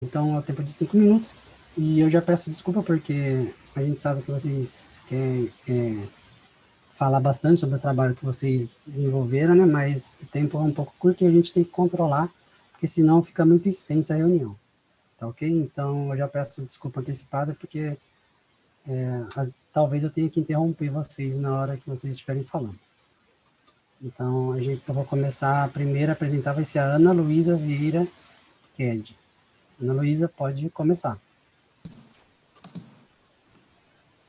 Então, é o tempo de 5 minutos. E eu já peço desculpa porque a gente sabe que vocês querem falar bastante sobre o trabalho que vocês desenvolveram, né? Mas o tempo é um pouco curto e a gente tem que controlar, porque senão fica muito extensa a reunião. Tá ok? Então, eu já peço desculpa antecipada porque talvez eu tenha que interromper vocês na hora que vocês estiverem falando. Então, eu vou começar, a primeira a apresentar vai ser a Ana Luísa Vieira Ked. Ana Luísa, pode começar.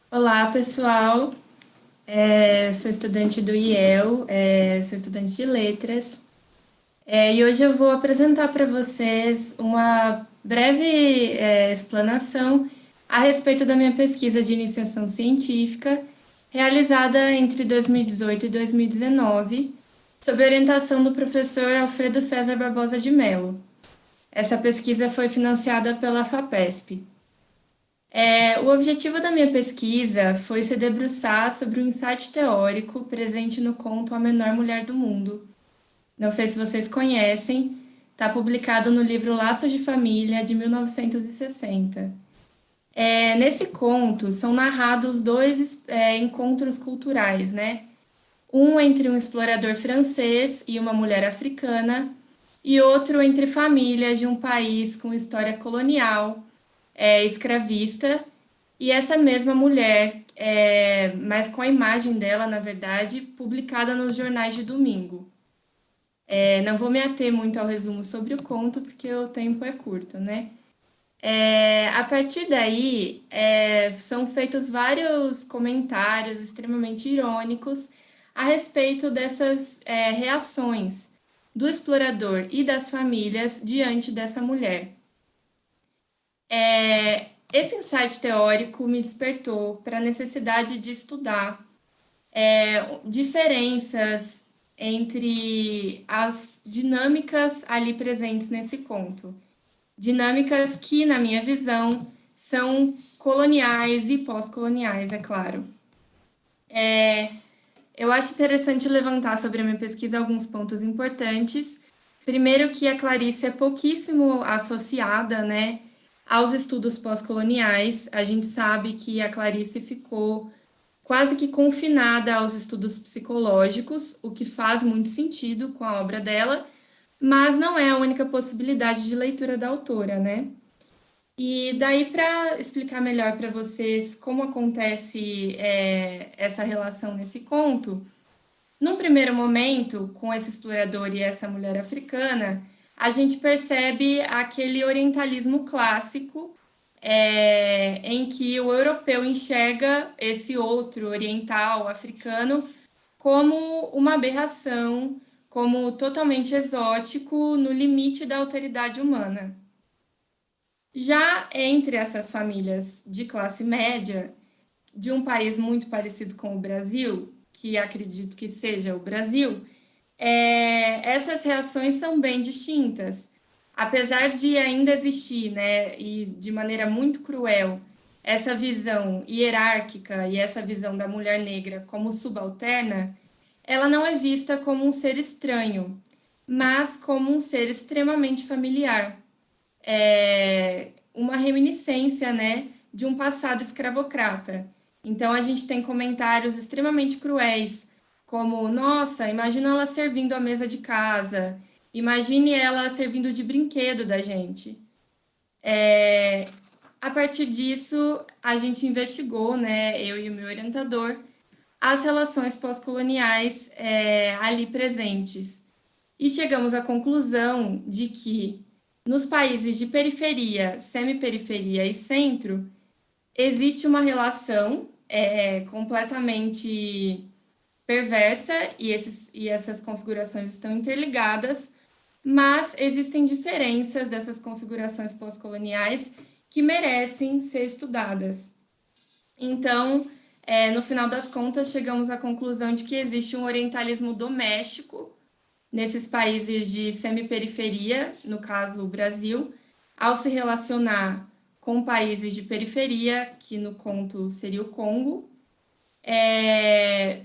Olá, pessoal. Sou estudante do IEL, sou estudante de letras, e hoje eu vou apresentar para vocês uma breve, explanação a respeito da minha pesquisa de iniciação científica, realizada entre 2018 e 2019, sob orientação do professor Alfredo César Barbosa de Mello. Essa pesquisa foi financiada pela FAPESP. O objetivo da minha pesquisa foi se debruçar sobre o insight teórico presente no conto A Menor Mulher do Mundo. Não sei se vocês conhecem, está publicado no livro Laços de Família, de 1960. Nesse conto são narrados dois encontros culturais, né? Um entre um explorador francês e uma mulher africana, e outro entre famílias de um país com história colonial, escravista, e essa mesma mulher, mas com a imagem dela, na verdade, publicada nos jornais de domingo. Não vou me ater muito ao resumo sobre o conto, porque o tempo é curto, né? A partir daí, são feitos vários comentários extremamente irônicos a respeito dessas reações do explorador e das famílias diante dessa mulher. Esse insight teórico me despertou para a necessidade de estudar diferenças entre as dinâmicas ali presentes nesse conto. Dinâmicas que, na minha visão, são coloniais e pós-coloniais, é claro. Eu acho interessante levantar sobre a minha pesquisa alguns pontos importantes. Primeiro, que a Clarice é pouquíssimo associada, né, aos estudos pós-coloniais. A gente sabe que a Clarice ficou quase que confinada aos estudos psicológicos, o que faz muito sentido com a obra dela, mas não é a única possibilidade de leitura da autora, né? E daí, para explicar melhor para vocês como acontece essa relação nesse conto, num primeiro momento, com esse explorador e essa mulher africana, a gente percebe aquele orientalismo clássico, em que o europeu enxerga esse outro oriental, africano, como uma aberração, como totalmente exótico, no limite da alteridade humana. Já entre essas famílias de classe média, de um país muito parecido com o Brasil, que acredito que seja o Brasil, essas reações são bem distintas. Apesar de ainda existir, né, e de maneira muito cruel, essa visão hierárquica e essa visão da mulher negra como subalterna, ela não é vista como um ser estranho, mas como um ser extremamente familiar. Uma reminiscência, né, de um passado escravocrata. Então a gente tem comentários extremamente cruéis, como: nossa, imagina ela servindo a mesa de casa, imagine ela servindo de brinquedo da gente. A partir disso, a gente investigou, né, eu e o meu orientador, as relações pós-coloniais ali presentes. E chegamos à conclusão de que nos países de periferia, semi-periferia e centro, existe uma relação completamente perversa e essas configurações estão interligadas, mas existem diferenças dessas configurações pós-coloniais que merecem ser estudadas. Então, no final das contas, chegamos à conclusão de que existe um orientalismo doméstico nesses países de semi-periferia, no caso o Brasil, ao se relacionar com países de periferia, que no conto seria o Congo,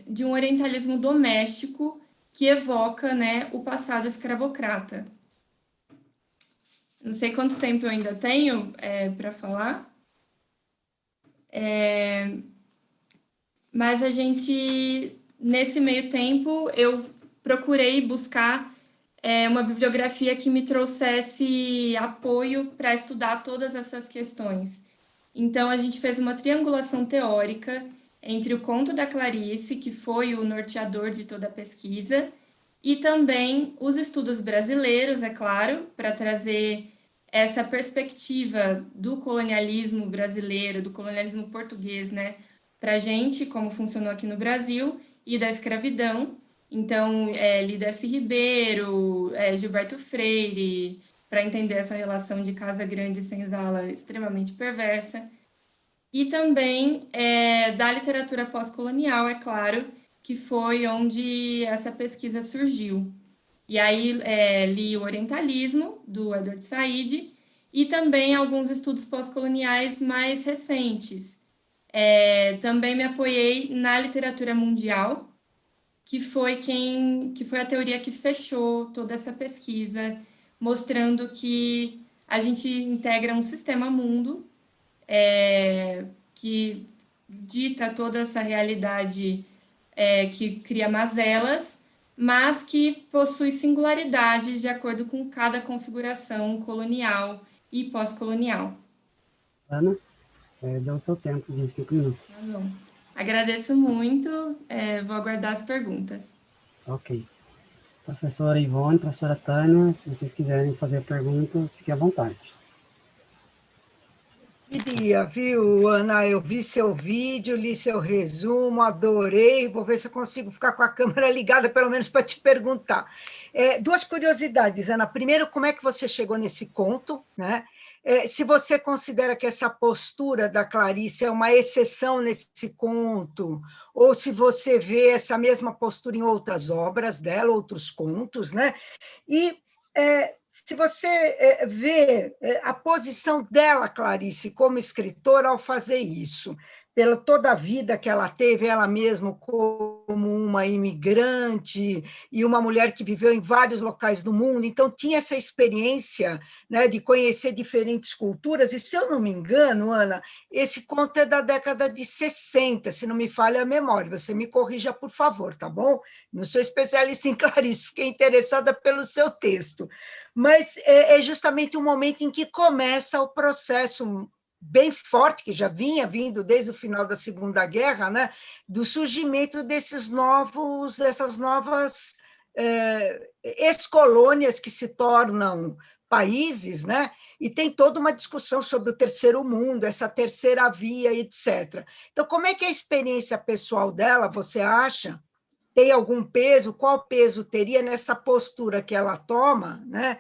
de um orientalismo doméstico que evoca, né, o passado escravocrata. Não sei quanto tempo eu ainda tenho para falar, mas nesse meio tempo, eu procurei buscar uma bibliografia que me trouxesse apoio para estudar todas essas questões. Então, a gente fez uma triangulação teórica entre o conto da Clarice, que foi o norteador de toda a pesquisa, e também os estudos brasileiros, é claro, para trazer essa perspectiva do colonialismo brasileiro, do colonialismo português, né, para a gente, como funcionou aqui no Brasil, e da escravidão. Então, Líder Ribeiro, Gilberto Freire, para entender essa relação de casa grande e senzala extremamente perversa. E também da literatura pós-colonial, é claro, que foi onde essa pesquisa surgiu. E aí li o Orientalismo, do Edward Said, e também alguns estudos pós-coloniais mais recentes. Também me apoiei na literatura mundial, que foi a teoria que fechou toda essa pesquisa, mostrando que a gente integra um sistema mundo que dita toda essa realidade que cria mazelas, mas que possui singularidades de acordo com cada configuração colonial e pós-colonial. Ana, deu o seu tempo de 5 minutos. Tá bom. Agradeço muito, vou aguardar as perguntas. Ok. Professora Ivone, professora Tânia, se vocês quiserem fazer perguntas, fiquem à vontade. Queria, viu, Ana? Eu vi seu vídeo, li seu resumo, adorei. Vou ver se eu consigo ficar com a câmera ligada, pelo menos para te perguntar. Duas curiosidades, Ana. Primeiro, como é que você chegou nesse conto, né? Se você considera que essa postura da Clarice é uma exceção nesse conto, ou se você vê essa mesma postura em outras obras dela, outros contos, né? E se você vê a posição dela, Clarice, como escritora, ao fazer isso, pela toda a vida que ela teve, ela mesma como uma imigrante e uma mulher que viveu em vários locais do mundo, então tinha essa experiência, né, de conhecer diferentes culturas, e se eu não me engano, Ana, esse conto é da década de 60, se não me falha a memória, você me corrija, por favor, tá bom? Não sou especialista em Clarice, fiquei interessada pelo seu texto, mas é justamente o momento em que começa o processo bem forte, que já vinha vindo desde o final da Segunda Guerra, né, do surgimento dessas novas ex-colônias que se tornam países, né, e tem toda uma discussão sobre o terceiro mundo, essa terceira via, etc. Então, como é que é a experiência pessoal dela, você acha? Tem algum peso? Qual peso teria nessa postura que ela toma, né?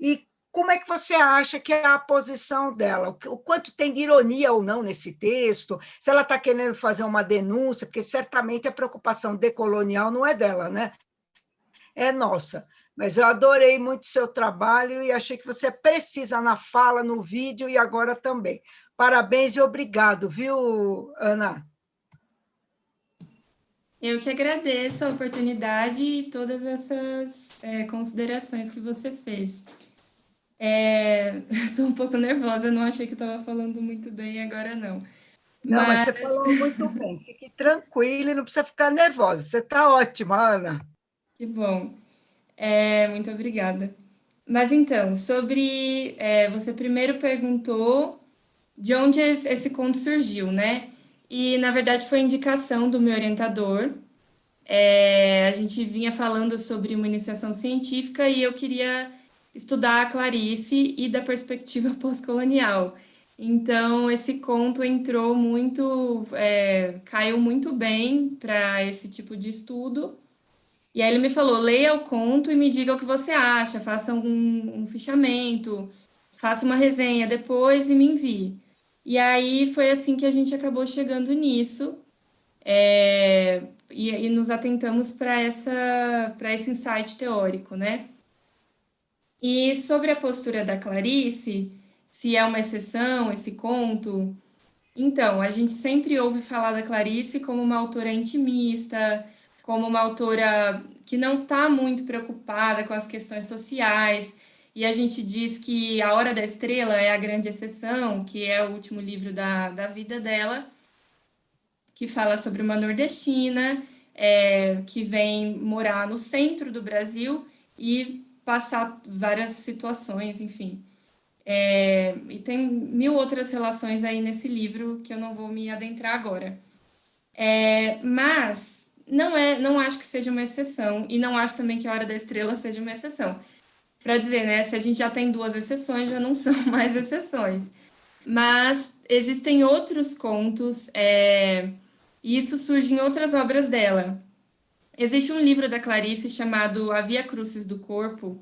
E como é que você acha que é a posição dela? O quanto tem de ironia ou não nesse texto? Se ela está querendo fazer uma denúncia, porque certamente a preocupação decolonial não é dela, né? É nossa. Mas eu adorei muito o seu trabalho e achei que você precisa na fala, no vídeo e agora também. Parabéns e obrigado, viu, Ana? Eu que agradeço a oportunidade e todas essas considerações que você fez. Estou um pouco nervosa, não achei que estava falando muito bem, agora não. Não, mas Mas você falou muito bem. Fique tranquila e não precisa ficar nervosa. Você está ótima, Ana. que bom. Muito obrigada. Mas então, você primeiro perguntou de onde esse conto surgiu, né? E na verdade foi indicação do meu orientador. A gente vinha falando sobre uma iniciação científica e eu queria estudar a Clarice e da perspectiva pós-colonial. Então, esse conto entrou muito, caiu muito bem para esse tipo de estudo. E aí ele me falou: leia o conto e me diga o que você acha, faça um fichamento, faça uma resenha depois e me envie. E aí foi assim que a gente acabou chegando nisso. E nos atentamos para esse insight teórico, né? E sobre a postura da Clarice, se é uma exceção esse conto, então, a gente sempre ouve falar da Clarice como uma autora intimista, como uma autora que não está muito preocupada com as questões sociais. e a gente diz que A Hora da Estrela é a grande exceção, que é o último livro da vida dela, que fala sobre uma nordestina que vem morar no centro do Brasil e passar várias situações, enfim. E tem mil outras relações aí nesse livro que eu não vou me adentrar agora. Mas não acho que seja uma exceção, e não acho também que A Hora da Estrela seja uma exceção. Para dizer, né, se a gente já tem duas exceções, já não são mais exceções. Mas existem outros contos, e isso surge em outras obras dela. Existe um livro da Clarice chamado A Via Crucis do Corpo,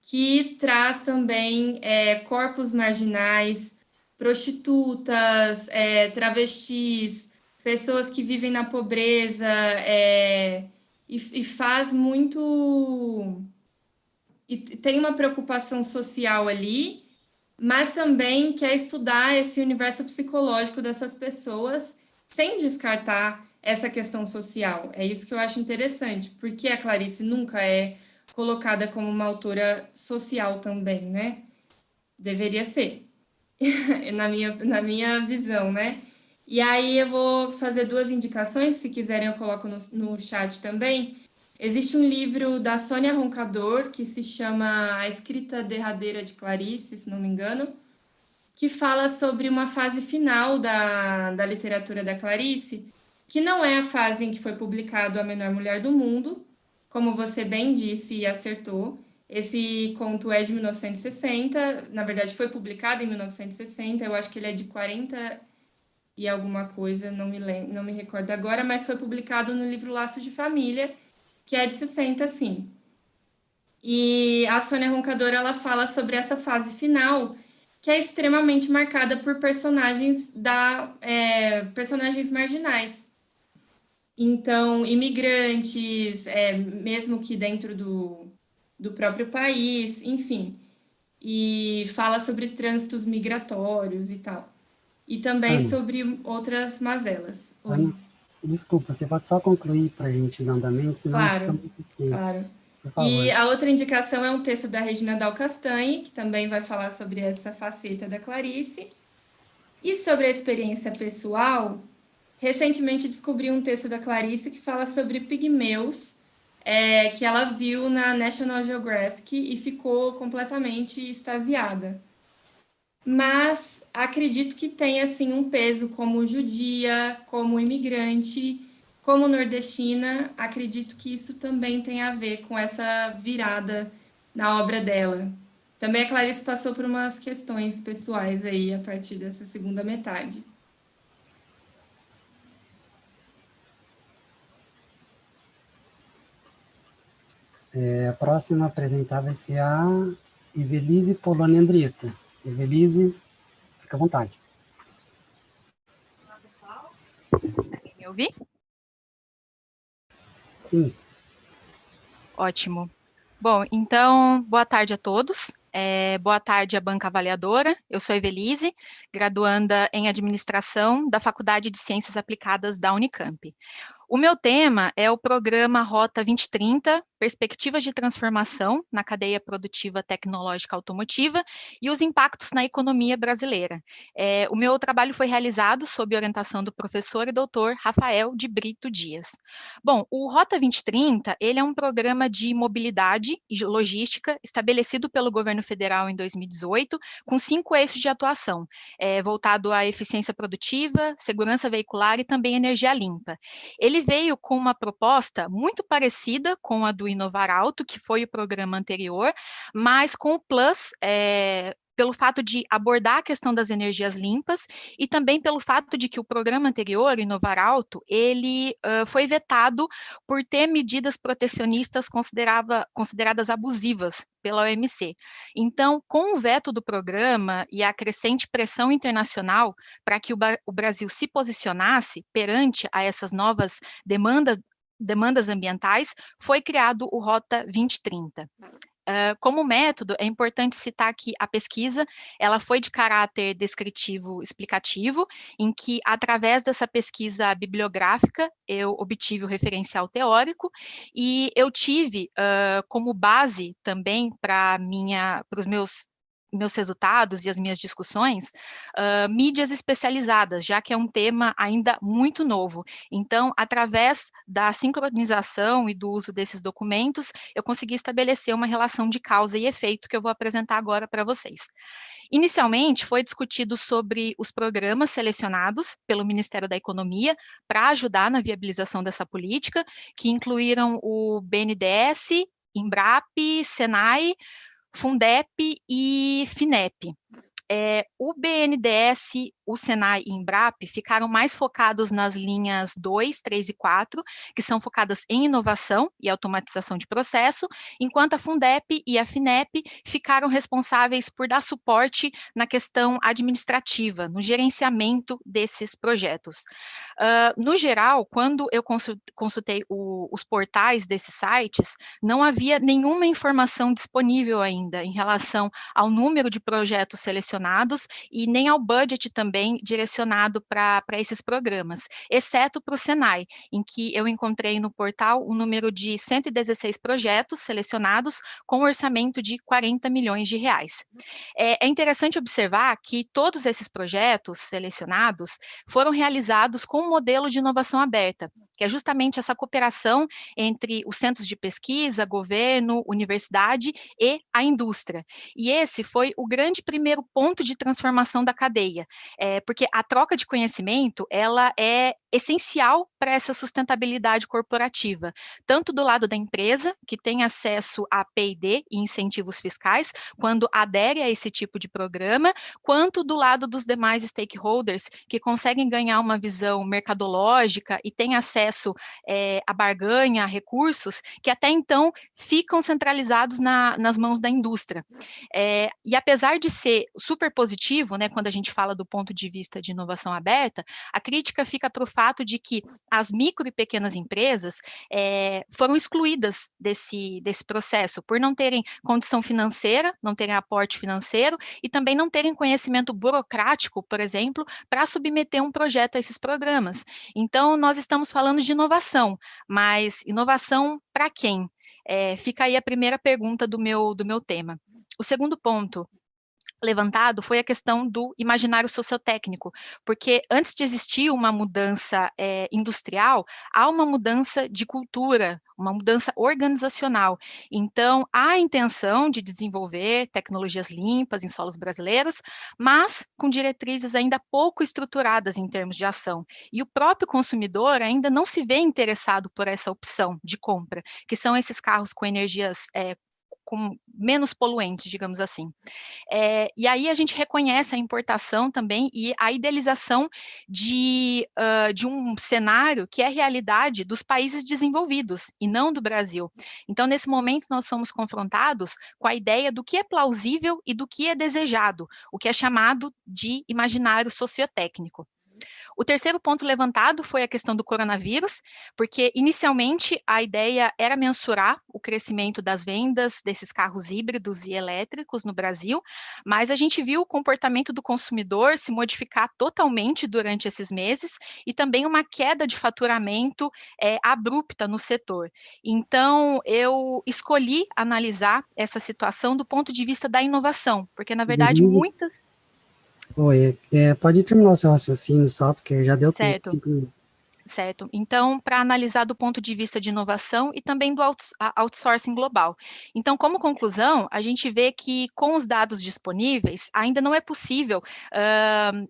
que traz também corpos marginais, prostitutas, travestis, pessoas que vivem na pobreza, e faz muito. E tem uma preocupação social ali, mas também quer estudar esse universo psicológico dessas pessoas sem descartar essa questão social. É isso que eu acho interessante, porque a Clarice nunca é colocada como uma autora social também, né? Deveria ser, na minha visão, né? E aí eu vou fazer duas indicações, se quiserem eu coloco no chat também. Existe um livro da Sônia Roncador, que se chama A Escrita Derradeira de Clarice, se não me engano, que fala sobre uma fase final da literatura da Clarice, que não é a fase em que foi publicado A Menor Mulher do Mundo, como você bem disse e acertou. Esse conto é de 1960, na verdade foi publicado em 1960, eu acho que ele é de 40 e alguma coisa, não me recordo agora, mas foi publicado no livro Laços de Família, que é de 60, sim. E a Sônia Roncador, ela fala sobre essa fase final, que é extremamente marcada por personagens marginais. Então, imigrantes, mesmo que dentro do próprio país, enfim. E fala sobre trânsitos migratórios e tal. E também Ana, sobre outras mazelas. Oi. Ana, desculpa, você pode só concluir para a gente dar andamento, senão fica Claro, muito extenso. claro. Por E favor. a outra indicação é um texto da Regina Dal Castanhe, que também vai falar sobre essa faceta da Clarice. E sobre a experiência pessoal, recentemente descobri um texto da Clarice que fala sobre pigmeus, que ela viu na National Geographic e ficou completamente extasiada. Mas acredito que tem assim um peso como judia, como imigrante, como nordestina. Acredito que isso também tem a ver com essa virada na obra dela. Também a Clarice passou por umas questões pessoais aí a partir dessa segunda metade. A próxima a apresentar vai ser a Evelise Poloni Andrietta. Evelise, fica à vontade. Me ouvir? Sim. Ótimo. Bom, então, boa tarde a todos. Boa tarde à banca avaliadora. Eu sou Evelise, graduanda em Administração da Faculdade de Ciências Aplicadas da Unicamp. O meu tema é o programa Rota 2030, Perspectivas de Transformação na Cadeia Produtiva Tecnológica Automotiva e os impactos na economia brasileira. O meu trabalho foi realizado sob orientação do professor e doutor Rafael de Brito Dias. Bom, o Rota 2030, ele é um programa de mobilidade e logística estabelecido pelo governo federal em 2018, com 5 eixos de atuação, voltado à eficiência produtiva, segurança veicular e também energia limpa. Ele veio com uma proposta muito parecida com a do Inovar Alto, que foi o programa anterior, mas com o plus, pelo fato de abordar a questão das energias limpas e também pelo fato de que o programa anterior, Inovar Alto, ele foi vetado por ter medidas protecionistas consideradas abusivas pela OMC. Então, com o veto do programa e a crescente pressão internacional para que o Brasil se posicionasse perante a essas novas demandas ambientais, foi criado o Rota 2030. Como método, é importante citar que a pesquisa ela foi de caráter descritivo explicativo, em que, através dessa pesquisa bibliográfica, eu obtive o referencial teórico, e eu tive como base também para os meus resultados e as minhas discussões, mídias especializadas, já que é um tema ainda muito novo. Então, através da sincronização e do uso desses documentos, eu consegui estabelecer uma relação de causa e efeito que eu vou apresentar agora para vocês. Inicialmente, foi discutido sobre os programas selecionados pelo Ministério da Economia para ajudar na viabilização dessa política, que incluíram o BNDES, Embrap, Senai, Fundep e Finep. O BNDES, o Senai e Embrap ficaram mais focados nas linhas 2, 3 e 4, que são focadas em inovação e automatização de processo, enquanto a Fundep e a Finep ficaram responsáveis por dar suporte na questão administrativa, no gerenciamento desses projetos. No geral, quando eu consultei os portais desses sites, não havia nenhuma informação disponível ainda em relação ao número de projetos selecionados e nem ao budget também direcionado para esses programas, exceto para o Senai, em que eu encontrei no portal um número de 116 projetos selecionados com orçamento de 40 milhões de reais. É interessante observar que todos esses projetos selecionados foram realizados com um modelo de inovação aberta, que é justamente essa cooperação entre os centros de pesquisa, governo, universidade e a indústria. E esse foi o grande primeiro ponto de transformação da cadeia, porque a troca de conhecimento, ela é essencial para essa sustentabilidade corporativa, tanto do lado da empresa, que tem acesso a P&D e incentivos fiscais, quando adere a esse tipo de programa, quanto do lado dos demais stakeholders, que conseguem ganhar uma visão mercadológica e têm acesso a barganha, a recursos, que até então ficam centralizados nas mãos da indústria. E apesar de ser super positivo, né, quando a gente fala do ponto de vista de inovação aberta, a crítica fica para o fato de que as micro e pequenas empresas foram excluídas desse processo, por não terem condição financeira, não terem aporte financeiro e também não terem conhecimento burocrático, por exemplo, para submeter um projeto a esses programas. Então, nós estamos falando de inovação, mas inovação para quem? Fica aí a primeira pergunta do meu tema. O segundo ponto levantado foi a questão do imaginário sociotécnico, porque antes de existir uma mudança industrial, há uma mudança de cultura, uma mudança organizacional. Então, há a intenção de desenvolver tecnologias limpas em solos brasileiros, mas com diretrizes ainda pouco estruturadas em termos de ação. E o próprio consumidor ainda não se vê interessado por essa opção de compra, que são esses carros com energias com menos poluentes, digamos assim. E aí a gente reconhece a importação também e a idealização de um cenário que é a realidade dos países desenvolvidos e não do Brasil. Então, nesse momento, nós somos confrontados com a ideia do que é plausível e do que é desejado, o que é chamado de imaginário sociotécnico. O terceiro ponto levantado foi a questão do coronavírus, porque inicialmente a ideia era mensurar o crescimento das vendas desses carros híbridos e elétricos no Brasil, mas a gente viu o comportamento do consumidor se modificar totalmente durante esses meses e também uma queda de faturamento abrupta no setor. Então, eu escolhi analisar essa situação do ponto de vista da inovação, porque, na verdade, muitas... Oi, pode terminar o seu raciocínio só, porque já deu tempo, Certo. 5 minutos. Certo. Então, para analisar do ponto de vista de inovação e também do outsourcing global. Então, como conclusão, a gente vê que com os dados disponíveis, ainda não é possível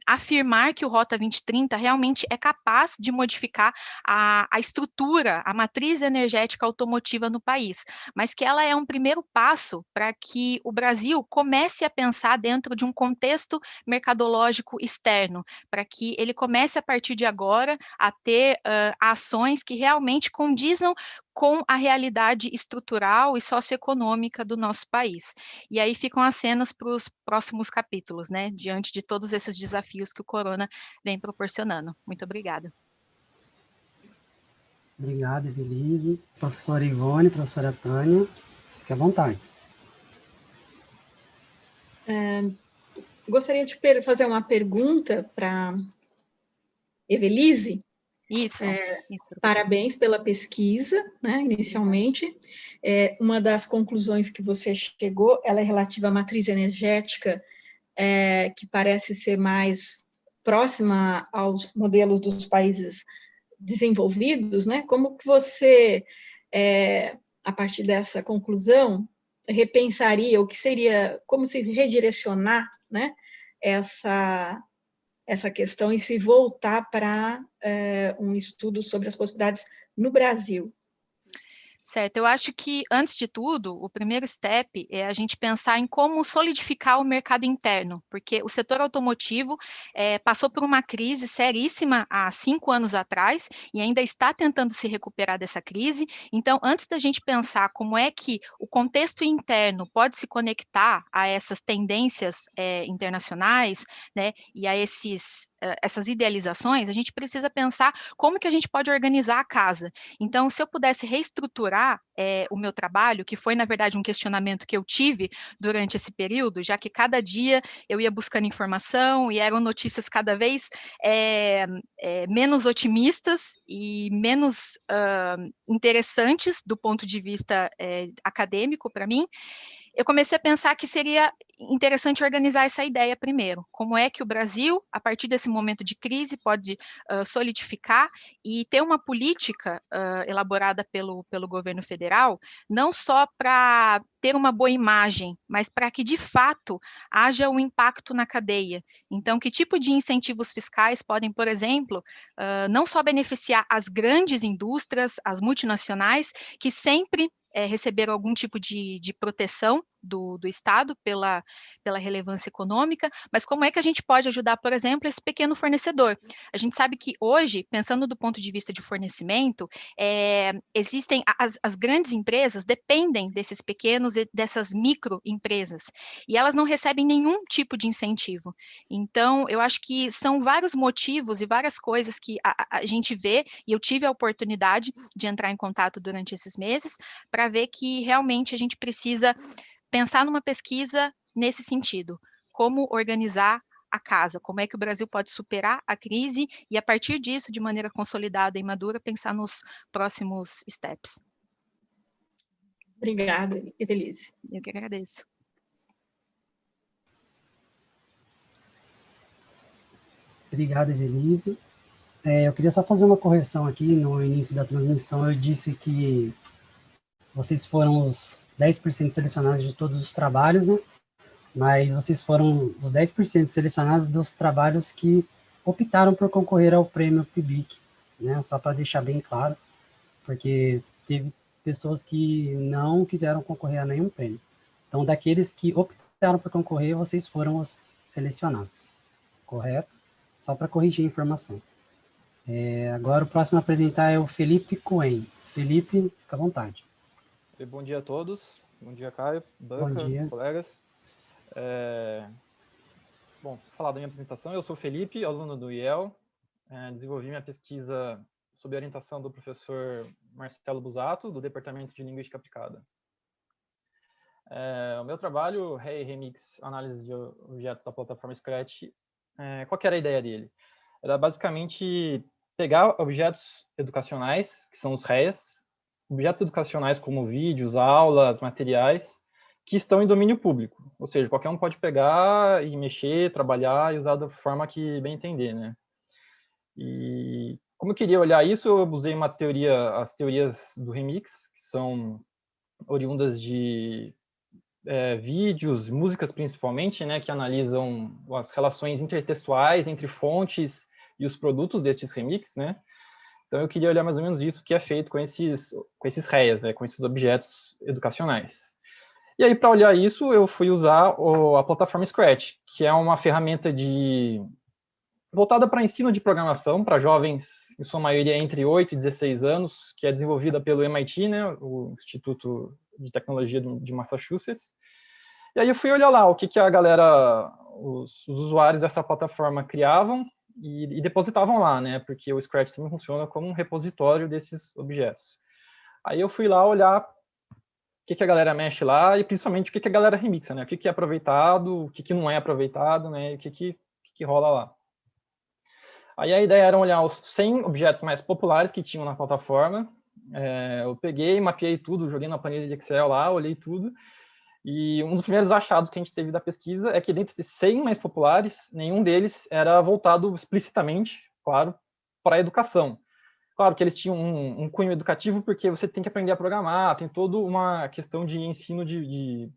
afirmar que o Rota 2030 realmente é capaz de modificar a estrutura, a matriz energética automotiva no país, mas que ela é um primeiro passo para que o Brasil comece a pensar dentro de um contexto mercadológico externo, para que ele comece a partir de agora a ter ações que realmente condizam com a realidade estrutural e socioeconômica do nosso país. E aí ficam as cenas para os próximos capítulos, né, diante de todos esses desafios que o corona vem proporcionando. Muito obrigada. Obrigado, Evelise. Professora Ivone, professora Tânia, fique à vontade. Gostaria de fazer uma pergunta para Evelise. Isso. Parabéns pela pesquisa, né, inicialmente. Uma das conclusões que você chegou, ela é relativa à matriz energética, que parece ser mais próxima aos modelos dos países desenvolvidos, né? Como que você, a partir dessa conclusão, repensaria o que seria, como se redirecionar, né, essa questão e se voltar para um estudo sobre as possibilidades no Brasil? Certo, eu acho que, antes de tudo, o primeiro step é a gente pensar em como solidificar o mercado interno, porque o setor automotivo passou por uma crise seríssima há 5 anos atrás e ainda está tentando se recuperar dessa crise. Então, antes da gente pensar como é que o contexto interno pode se conectar a essas tendências internacionais, né, e a essas idealizações, a gente precisa pensar como que a gente pode organizar a casa. Então, se eu pudesse reestruturar o meu trabalho, que foi, na verdade, um questionamento que eu tive durante esse período, já que cada dia eu ia buscando informação e eram notícias cada vez menos otimistas e menos interessantes do ponto de vista acadêmico para mim, eu comecei a pensar que seria interessante organizar essa ideia primeiro. Como é que o Brasil, a partir desse momento de crise, pode solidificar e ter uma política elaborada pelo governo federal, não só para ter uma boa imagem, mas para que, de fato, haja um impacto na cadeia. Então, que tipo de incentivos fiscais podem, por exemplo, não só beneficiar as grandes indústrias, as multinacionais, que sempre receberam algum tipo de proteção do Estado pela relevância econômica, mas como é que a gente pode ajudar, por exemplo, esse pequeno fornecedor? A gente sabe que hoje, pensando do ponto de vista de fornecimento, existem as grandes empresas dependem desses pequenos e dessas microempresas, e elas não recebem nenhum tipo de incentivo. Então, eu acho que são vários motivos e várias coisas que a gente vê, e eu tive a oportunidade de entrar em contato durante esses meses, para ver que realmente a gente precisa pensar numa pesquisa nesse sentido, como organizar a casa, como é que o Brasil pode superar a crise e, a partir disso, de maneira consolidada e madura, pensar nos próximos steps. Obrigada, Evelise. Eu que agradeço. Obrigado, Evelise. Eu queria só fazer uma correção aqui. No início da transmissão, eu disse que vocês foram os 10% selecionados de todos os trabalhos, né? Mas vocês foram os 10% selecionados dos trabalhos que optaram por concorrer ao prêmio PIBIC, né? Só para deixar bem claro, porque teve pessoas que não quiseram concorrer a nenhum prêmio. Então, daqueles que optaram por concorrer, vocês foram os selecionados, correto? Só para corrigir a informação. Agora, o próximo a apresentar é o Felipe Cohen. Felipe, fica à vontade. Bom dia a todos. Bom dia, Caio, Banca, Bom dia. colegas. Bom, vou falar da minha apresentação. Eu sou o Felipe, aluno do IEL. Desenvolvi minha pesquisa sob a orientação do professor Marcelo Busato, do Departamento de Linguística Aplicada. O meu trabalho, Remix, análise de objetos da plataforma Scratch, qual que era a ideia dele? Era basicamente pegar objetos educacionais, que são os REAs, objetos educacionais como vídeos, aulas, materiais, que estão em domínio público. Ou seja, qualquer um pode pegar e mexer, trabalhar e usar da forma que bem entender, né? E como eu queria olhar isso, eu usei as teorias do Remix, que são oriundas de vídeos, músicas principalmente, né, que analisam as relações intertextuais entre fontes e os produtos destes remix, né? Então eu queria olhar mais ou menos isso que é feito com esses REAs, né, com esses objetos educacionais. E aí, para olhar isso, eu fui usar a plataforma Scratch, que é uma ferramenta voltada para ensino de programação para jovens, em sua maioria entre 8 e 16 anos, que é desenvolvida pelo MIT, né, o Instituto de Tecnologia de Massachusetts. E aí eu fui olhar lá o que a galera, os usuários dessa plataforma criavam e depositavam lá, né, porque o Scratch também funciona como um repositório desses objetos. Aí eu fui lá olhar que a galera mexe lá e principalmente o que a galera remixa, né? O que é aproveitado, o que não é aproveitado, né? E o que rola lá. Aí a ideia era olhar os 100 objetos mais populares que tinham na plataforma. Eu peguei, mapeei tudo, joguei na planilha de Excel lá, olhei tudo. E um dos primeiros achados que a gente teve da pesquisa é que dentre esses 100 mais populares, nenhum deles era voltado explicitamente, claro, para a educação. Claro que eles tinham um cunho educativo, porque você tem que aprender a programar, tem toda uma questão de ensino de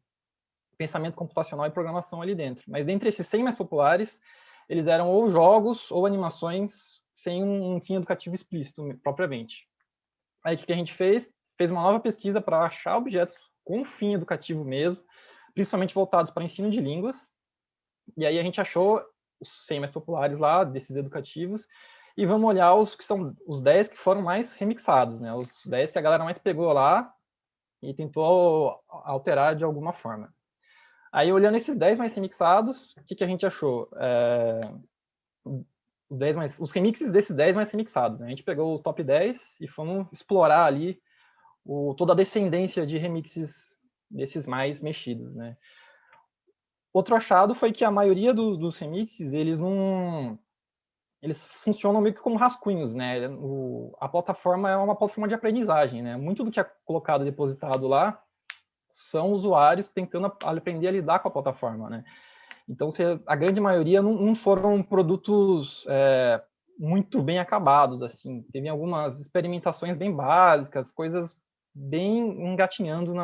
pensamento computacional e programação ali dentro. Mas dentre esses 100 mais populares, eles eram ou jogos ou animações sem um fim educativo explícito, propriamente. Aí o que a gente fez? Fez uma nova pesquisa para achar objetos com fim educativo mesmo, principalmente voltados para ensino de línguas. E aí a gente achou os 100 mais populares lá, desses educativos, e vamos olhar os que são os 10 que foram mais remixados, né? Os 10 que a galera mais pegou lá e tentou alterar de alguma forma. Aí, olhando esses 10 mais remixados, o que a gente achou? Os remixes desses 10 mais remixados. Né? A gente pegou o top 10 e fomos explorar ali toda a descendência de remixes desses mais mexidos. Né? Outro achado foi que a maioria dos remixes, eles funcionam meio que como rascunhos, né? A plataforma é uma plataforma de aprendizagem, né? Muito do que é colocado, depositado lá, são usuários tentando aprender a lidar com a plataforma, né? Então, a grande maioria não foram produtos muito bem acabados, assim. Teve algumas experimentações bem básicas, coisas bem engatinhando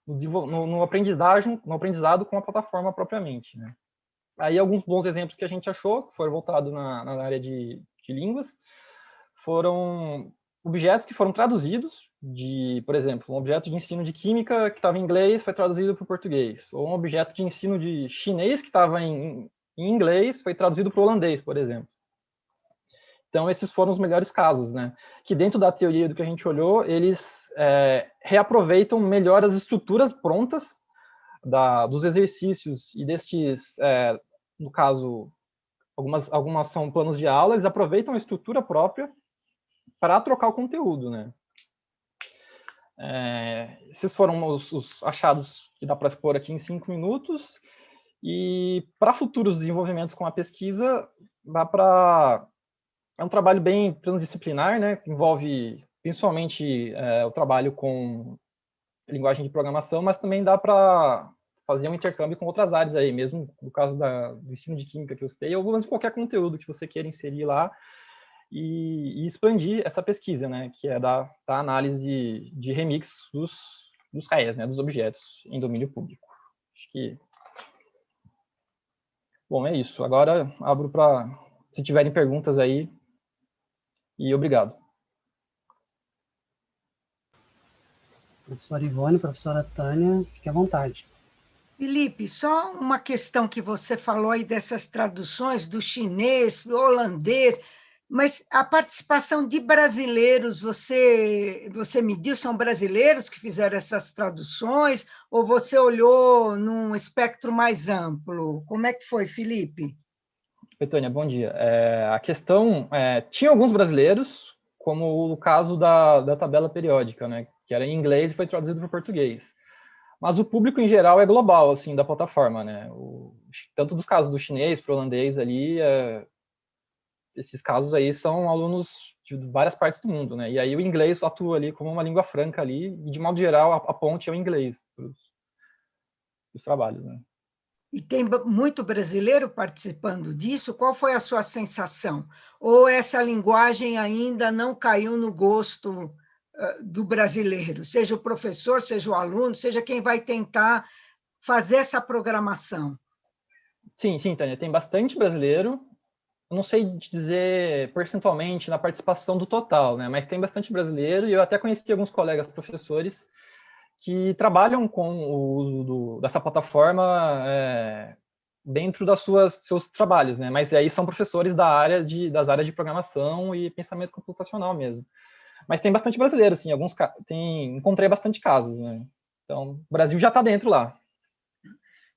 no aprendizado com a plataforma propriamente, né? Aí, alguns bons exemplos que a gente achou, que foram voltados na área de línguas, foram objetos que foram traduzidos por exemplo, um objeto de ensino de química que estava em inglês foi traduzido para o português, ou um objeto de ensino de chinês que estava em inglês foi traduzido para o holandês, por exemplo. Então, esses foram os melhores casos, né? Que dentro da teoria do que a gente olhou, eles reaproveitam melhor as estruturas prontas dos exercícios e destes, no caso, algumas são planos de aula, eles aproveitam a estrutura própria para trocar o conteúdo, né? Esses foram os achados que dá para expor aqui em 5 minutos. E para futuros desenvolvimentos com a pesquisa, é um trabalho bem transdisciplinar, né? Que envolve principalmente o trabalho com linguagem de programação, mas também dá para fazer um intercâmbio com outras áreas aí, mesmo no caso do ensino de química que eu citei, ou mesmo qualquer conteúdo que você queira inserir lá e expandir essa pesquisa, né, que é da análise de remix dos REAs, né, dos objetos em domínio público. Acho que... Bom, é isso. Agora abro para, se tiverem perguntas aí, e obrigado. Professora Ivone, professora Tânia, fique à vontade. Felipe, só uma questão que você falou aí dessas traduções do chinês, do holandês, mas a participação de brasileiros, você mediu, são brasileiros que fizeram essas traduções, ou você olhou num espectro mais amplo? Como é que foi, Felipe? Betânia, bom dia. A questão, tinha alguns brasileiros, como o caso da tabela periódica, né, que era em inglês e foi traduzido para o português. Mas o público em geral é global, assim, da plataforma, né? Tanto dos casos do chinês para o holandês ali, esses casos aí são alunos de várias partes do mundo, né? E aí o inglês atua ali como uma língua franca ali, e de modo geral a ponte é o inglês para os trabalhos, né? E tem muito brasileiro participando disso? Qual foi a sua sensação? Ou essa linguagem ainda não caiu no gosto do brasileiro, seja o professor, seja o aluno, seja quem vai tentar fazer essa programação? Sim, Tânia, tem bastante brasileiro. Eu não sei te dizer percentualmente na participação do total, né? Mas tem bastante brasileiro, e eu até conheci alguns colegas professores que trabalham com o uso dessa plataforma dentro seus trabalhos, né? Mas aí são professores das áreas de programação e pensamento computacional mesmo. Mas tem bastante brasileiro, assim, encontrei bastante casos, né? Então, o Brasil já está dentro lá.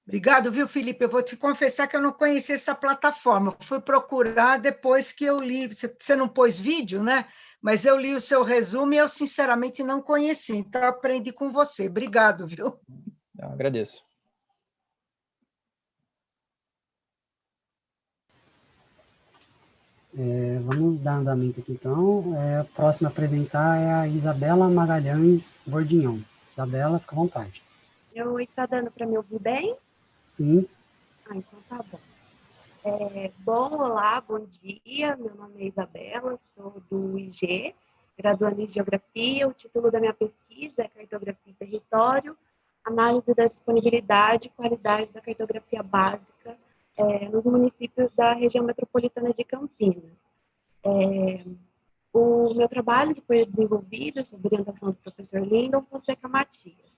Obrigado, viu, Felipe? Eu vou te confessar que eu não conhecia essa plataforma. Fui procurar depois que eu li. Você não pôs vídeo, né? mas eu li o seu resumo e eu, sinceramente, não conheci, então aprendi com você. Obrigado, viu? Eu agradeço. Vamos dar andamento aqui, então. A próxima a apresentar é a Isabela Magalhães Bordignon. Isabela, fica à vontade. Oi, está dando para me ouvir bem? Sim. Então tá bom. Olá, bom dia. Meu nome é Isabela, sou do IG, graduando em Geografia. O título da minha pesquisa é Cartografia e Território, Análise da Disponibilidade e Qualidade da Cartografia Básica nos municípios da região metropolitana de Campinas. O meu trabalho foi desenvolvido sob orientação do professor Lindon Fonseca Matias.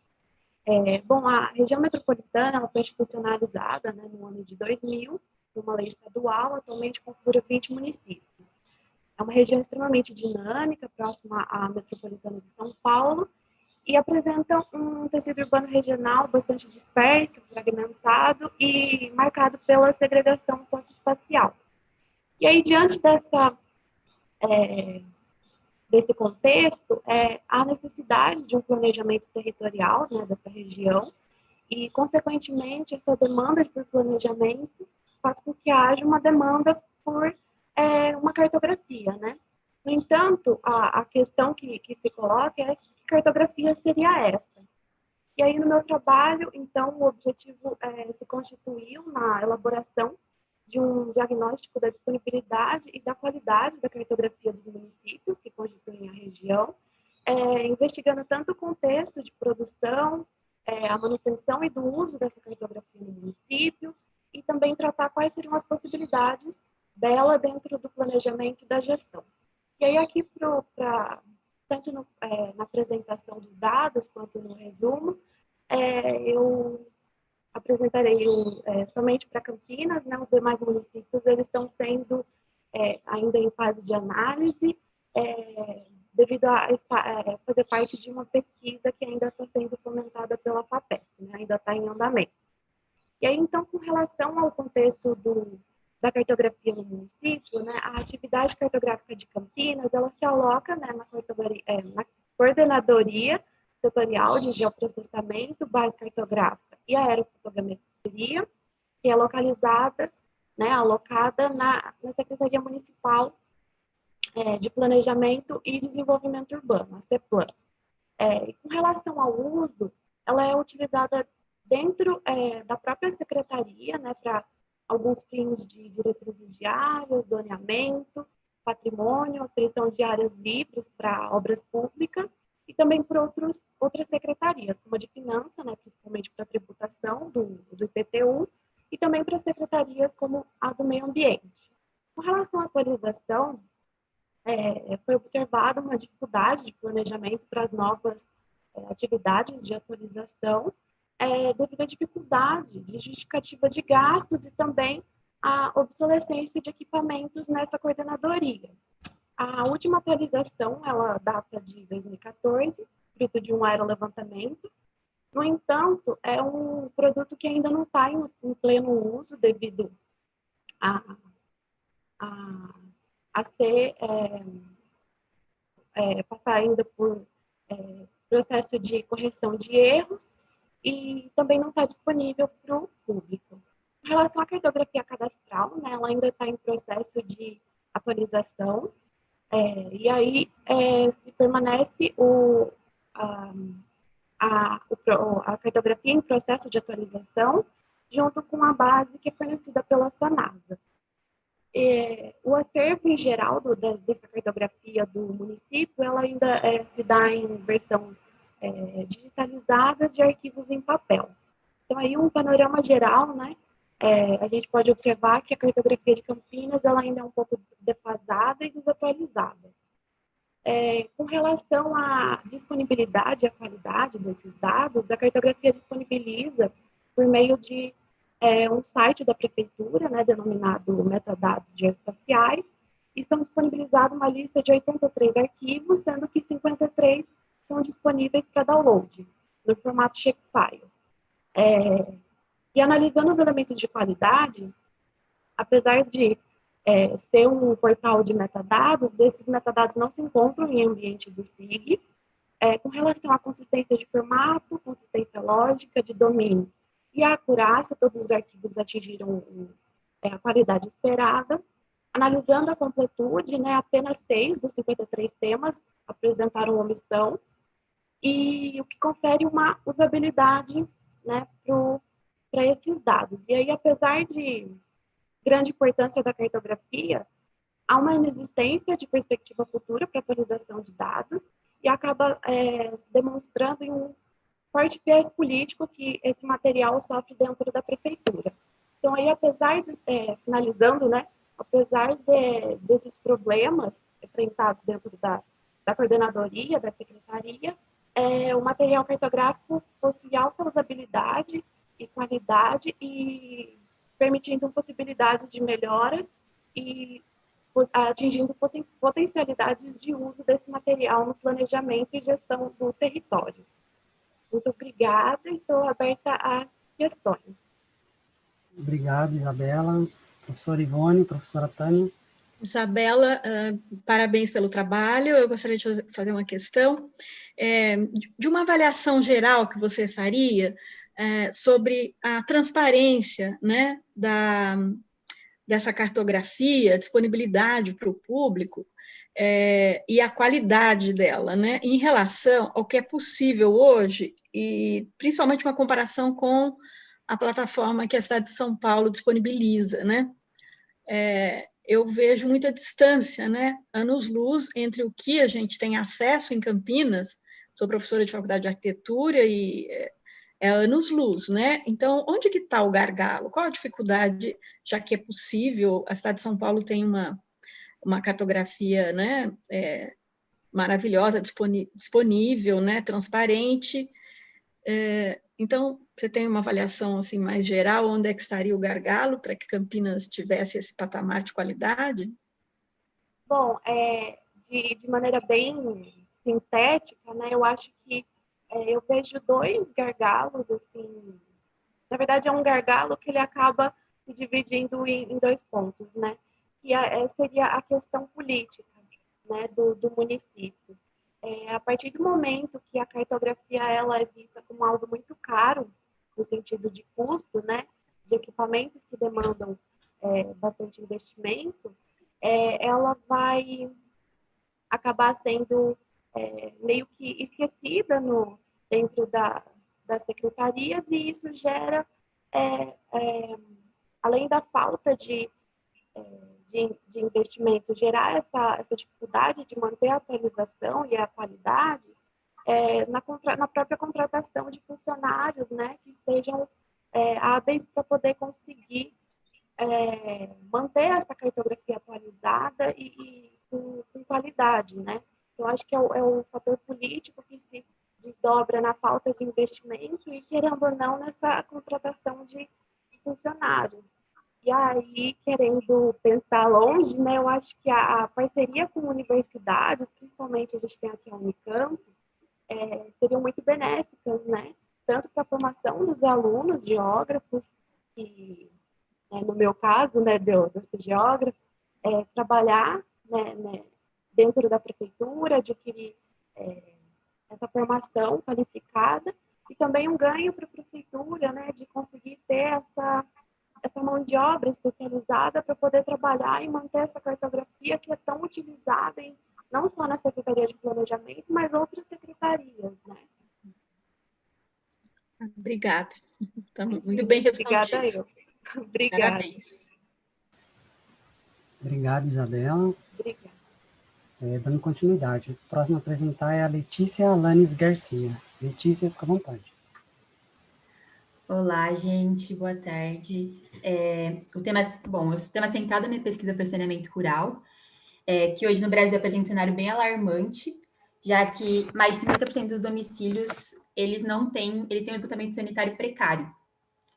A região metropolitana ela foi institucionalizada, né, no ano de 2000, uma lei estadual, atualmente configura 20 municípios. É uma região extremamente dinâmica, próxima à metropolitana de São Paulo, e apresenta um tecido urbano regional bastante disperso, fragmentado e marcado pela segregação socioespacial. E aí, diante desse contexto, há necessidade de um planejamento territorial, né, dessa região, e, consequentemente, essa demanda por planejamento faz com que haja uma demanda por uma cartografia, né? No entanto, a questão que se coloca é que cartografia seria essa. E aí, no meu trabalho, então, o objetivo se constituiu na elaboração de um diagnóstico da disponibilidade e da qualidade da cartografia dos municípios que constituem a região, investigando tanto o contexto de produção, a manutenção e do uso dessa cartografia no município, e também tratar quais seriam as possibilidades dela dentro do planejamento e da gestão. E aí, aqui, tanto na apresentação dos dados quanto no resumo, eu apresentarei somente para Campinas, né? Os demais municípios eles estão sendo ainda em fase de análise, devido a fazer parte de uma pesquisa que ainda está sendo fomentada pela FAPESP, né? Ainda está em andamento. E aí, então, com relação ao contexto da cartografia no município, né, a atividade cartográfica de Campinas, ela se aloca, né, na coordenadoria setorial de geoprocessamento, base cartográfica e aerofotogrametria, que é localizada, né, alocada na Secretaria Municipal de Planejamento e Desenvolvimento Urbano, a CEPLAN. Com relação ao uso, ela é utilizada dentro da própria secretaria, né, para alguns fins de diretrizes de áreas, zoneamento, patrimônio, aferição de áreas livres para obras públicas, e também por outras secretarias, como a de Finanças, né, principalmente para a tributação do IPTU, e também para secretarias como a do Meio Ambiente. Com relação à atualização, foi observada uma dificuldade de planejamento para as novas atividades de atualização, devido à dificuldade de justificativa de gastos e também a obsolescência de equipamentos nessa coordenadoria. A última atualização, ela data de 2014, fruto de um aerolevantamento. No entanto, é um produto que ainda não está em pleno uso devido a ser passar ainda por processo de correção de erros, e também não está disponível para o público. Em relação à cartografia cadastral, né, ela ainda está em processo de atualização, e aí se permanece a cartografia em processo de atualização, junto com a base que é fornecida pela SANASA. O acervo em geral dessa cartografia do município, ela ainda se dá em versão digitalizada de arquivos em papel. Então, aí um panorama geral, né? A gente pode observar que a cartografia de Campinas ela ainda é um pouco defasada e desatualizada. Com relação à disponibilidade e à qualidade desses dados, a cartografia disponibiliza por meio de um site da prefeitura, né, denominado Metadados Geoespaciais, e são disponibilizados uma lista de 83 arquivos, sendo que 53 são disponíveis para download, no formato shapefile. E analisando os elementos de qualidade, apesar de ser um portal de metadados, esses metadados não se encontram em ambiente do SIG, com relação à consistência de formato, consistência lógica, de domínio e a acurácia, todos os arquivos atingiram a qualidade esperada. Analisando a completude, né, apenas 6 dos 53 temas apresentaram omissão, e o que confere uma usabilidade, né, para esses dados. E aí, apesar de grande importância da cartografia, há uma inexistência de perspectiva futura para atualização de dados e acaba se demonstrando em um forte viés político que esse material sofre dentro da prefeitura. Então, aí, apesar de, finalizando, né, apesar desses problemas enfrentados dentro da coordenadoria, da secretaria, o material cartográfico possui alta usabilidade e qualidade, e permitindo possibilidades de melhoras e atingindo potencialidades de uso desse material no planejamento e gestão do território. Muito obrigada e estou aberta às questões. Obrigado, Isabela. Professora Ivone, professora Tânia. Isabela, parabéns pelo trabalho. Eu gostaria de fazer uma questão de uma avaliação geral que você faria sobre a transparência, né, dessa cartografia, disponibilidade para o público e a qualidade dela, né, em relação ao que é possível hoje, e principalmente uma comparação com a plataforma que a cidade de São Paulo disponibiliza, né? Eu vejo muita distância, né, anos-luz, entre o que a gente tem acesso em Campinas. Sou professora de faculdade de arquitetura e é anos-luz, né? Então, onde que está o gargalo? Qual a dificuldade, já que é possível? A cidade de São Paulo tem uma cartografia, né, maravilhosa, disponível, né, transparente. Então, você tem uma avaliação assim, mais geral, onde é que estaria o gargalo para que Campinas tivesse esse patamar de qualidade? Bom, de maneira bem sintética, né, eu acho que eu vejo 2 gargalos, assim, na verdade é um gargalo que ele acaba se dividindo em 2 pontos, né, que seria a questão política, né, do município. A partir do momento que a cartografia ela é vista como algo muito caro, no sentido de custo, né, de equipamentos que demandam bastante investimento, ela vai acabar sendo meio que esquecida dentro das secretarias, e isso gera, além da falta de investimento, gerar essa dificuldade de manter a atualização e a qualidade na própria contratação de funcionários, né, que estejam hábeis para poder conseguir manter essa cartografia atualizada e com qualidade, né? Eu acho que é o fator político que se desdobra na falta de investimento e, querendo ou não, nessa contratação de funcionários. E aí, querendo pensar longe, né, eu acho que a parceria com universidades, principalmente a gente tem aqui a Unicamp, seriam muito benéficas, né? Tanto para a formação dos alunos geógrafos, que, no meu caso, né, de eu ser geógrafo, trabalhar, né, dentro da prefeitura, adquirir essa formação qualificada, e também um ganho para a prefeitura, né, de conseguir ter essa mão de obra especializada para poder trabalhar e manter essa cartografia que é tão utilizada não só na Secretaria de Planejamento, mas outras secretarias, né? Obrigada. Então, muito bem respondido. Obrigada eu. Obrigada. Parabéns. Obrigado, Isabela. Obrigada. Dando continuidade, o próximo a apresentar é a Letícia Alanes Garcia. Letícia, fica à vontade. Olá, gente, boa tarde. O tema central da minha pesquisa foi saneamento rural, que hoje no Brasil apresenta um cenário bem alarmante, já que mais de 50% dos domicílios eles têm um esgotamento sanitário precário.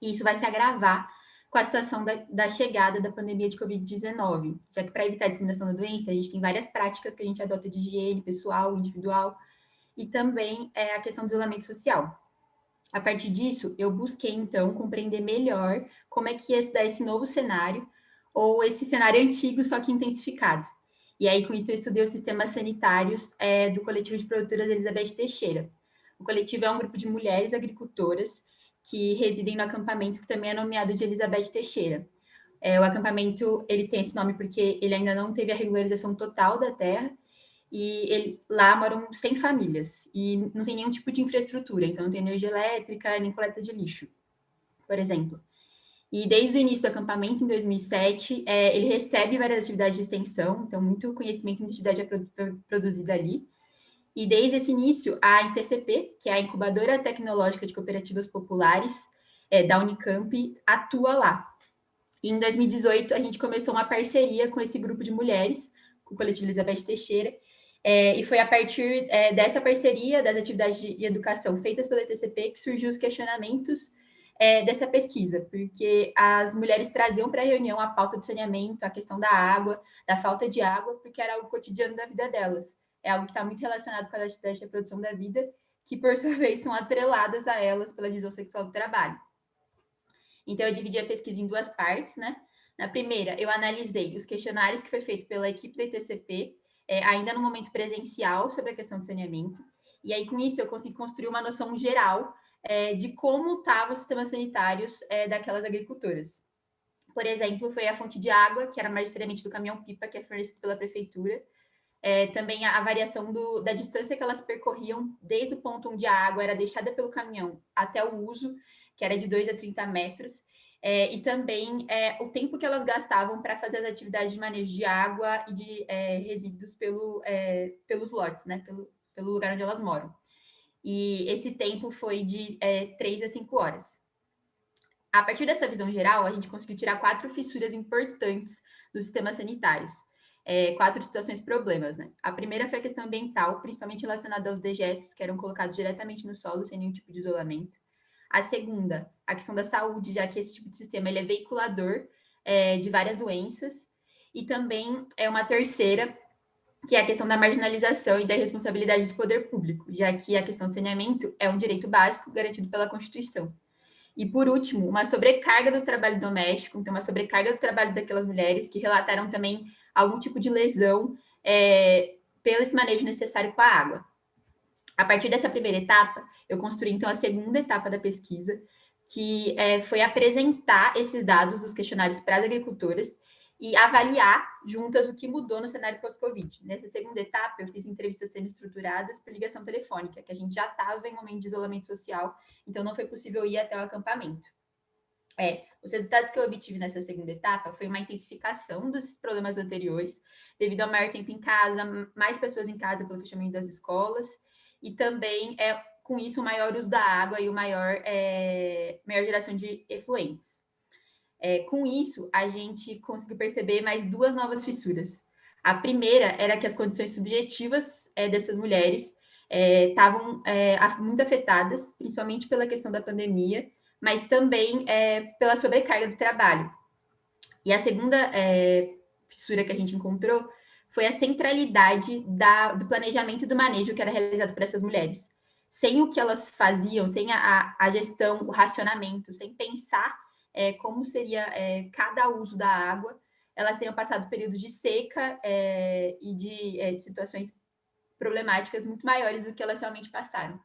E isso vai se agravar com a situação da chegada da pandemia de Covid-19, já que para evitar a disseminação da doença, a gente tem várias práticas que a gente adota de higiene pessoal, individual, e também a questão do isolamento social. A partir disso, eu busquei, então, compreender melhor como é que ia se dar esse novo cenário, ou esse cenário antigo, só que intensificado. E aí, com isso, eu estudei os sistemas sanitários do coletivo de produtoras Elizabeth Teixeira. O coletivo é um grupo de mulheres agricultoras que residem no acampamento, que também é nomeado de Elizabeth Teixeira. O acampamento, ele tem esse nome porque ele ainda não teve a regularização total da terra, e lá moram 100 famílias, e não tem nenhum tipo de infraestrutura, então não tem energia elétrica, nem coleta de lixo, por exemplo. E desde o início do acampamento, em 2007, ele recebe várias atividades de extensão, então muito conhecimento e atividade é produzida ali. E desde esse início, a ITCP, que é a Incubadora Tecnológica de Cooperativas Populares da Unicamp, atua lá. E em 2018, a gente começou uma parceria com esse grupo de mulheres, com o coletivo Elizabeth Teixeira, e foi a partir dessa parceria, das atividades de educação feitas pela ITCP, que surgiu os questionamentos dessa pesquisa, porque as mulheres traziam para a reunião a pauta do saneamento, a questão da água, da falta de água, porque era o cotidiano da vida delas. É algo que está muito relacionado com as atividades de reprodução da vida, que, por sua vez, são atreladas a elas pela divisão sexual do trabalho. Então, eu dividi a pesquisa em 2 partes, né? Na primeira, eu analisei os questionários que foi feito pela equipe da ITCP, ainda no momento presencial, sobre a questão do saneamento. E aí, com isso, eu consegui construir uma noção geral de como estavam os sistemas sanitários daquelas agricultoras. Por exemplo, foi a fonte de água, que era majoritariamente do caminhão-pipa, que é fornecido pela prefeitura. Também a variação da distância que elas percorriam, desde o ponto onde a água era deixada pelo caminhão até o uso, que era de 2 a 30 metros. E também o tempo que elas gastavam para fazer as atividades de manejo de água e de resíduos pelos lotes, né? Pelo lugar onde elas moram. E esse tempo foi de 3 a 5 horas. A partir dessa visão geral, a gente conseguiu tirar 4 fissuras importantes dos sistemas sanitários. 4 situações problemas, né? A primeira foi a questão ambiental, principalmente relacionada aos dejetos, que eram colocados diretamente no solo, sem nenhum tipo de isolamento. A segunda, a questão da saúde, já que esse tipo de sistema ele é veiculador de várias doenças. E também uma terceira, que é a questão da marginalização e da responsabilidade do poder público, já que a questão do saneamento é um direito básico garantido pela Constituição. E, por último, uma sobrecarga do trabalho doméstico, então uma sobrecarga do trabalho daquelas mulheres que relataram também algum tipo de lesão pelo esse manejo necessário com a água. A partir dessa primeira etapa, eu construí, então, a segunda etapa da pesquisa, que foi apresentar esses dados dos questionários para as agricultoras e avaliar juntas o que mudou no cenário pós-Covid. Nessa segunda etapa, eu fiz entrevistas semi-estruturadas por ligação telefônica, que a gente já estava em momento de isolamento social, então não foi possível ir até o acampamento. Os resultados que eu obtive nessa segunda etapa foi uma intensificação dos problemas anteriores, devido ao maior tempo em casa, mais pessoas em casa pelo fechamento das escolas, e também, com isso, o maior uso da água e o maior geração de efluentes. Com isso, a gente conseguiu perceber mais 2 novas fissuras. A primeira era que as condições subjetivas dessas mulheres estavam muito afetadas, principalmente pela questão da pandemia, mas também pela sobrecarga do trabalho. E a segunda fissura que a gente encontrou foi a centralidade do planejamento e do manejo que era realizado por essas mulheres. Sem o que elas faziam, sem a gestão, o racionamento, sem pensar como seria cada uso da água, elas teriam passado períodos de seca e de situações problemáticas muito maiores do que elas realmente passaram.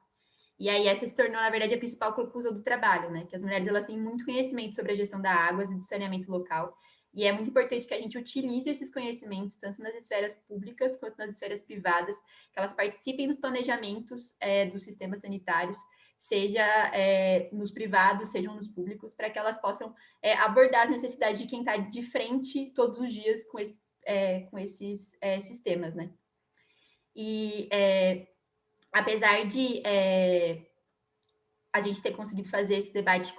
E aí essa se tornou, na verdade, a principal conclusão do trabalho, né? Que as mulheres elas têm muito conhecimento sobre a gestão da água e do saneamento local, e é muito importante que a gente utilize esses conhecimentos, tanto nas esferas públicas quanto nas esferas privadas, que elas participem dos planejamentos dos sistemas sanitários, seja nos privados, sejam nos públicos, para que elas possam abordar as necessidades de quem está de frente todos os dias com esses sistemas, né? E apesar de a gente ter conseguido fazer esse debate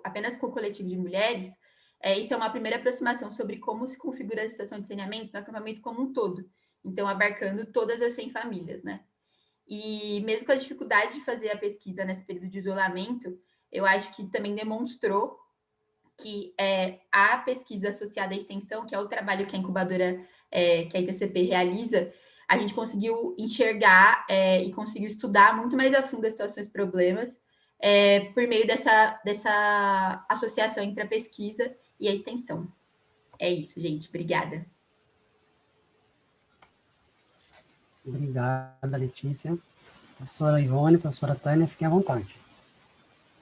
apenas com o coletivo de mulheres, isso é uma primeira aproximação sobre como se configura a situação de saneamento no acampamento como um todo, então abarcando todas as 100 famílias, né? E mesmo com as dificuldades de fazer a pesquisa nesse período de isolamento, eu acho que também demonstrou que a pesquisa associada à extensão, que é o trabalho que a incubadora, que a ITCP realiza, a gente conseguiu enxergar e conseguiu estudar muito mais a fundo as situações e problemas por meio dessa associação entre a pesquisa e a extensão. É isso, gente. Obrigada. Obrigada, Letícia. Professora Ivone, professora Tânia, fiquem à vontade.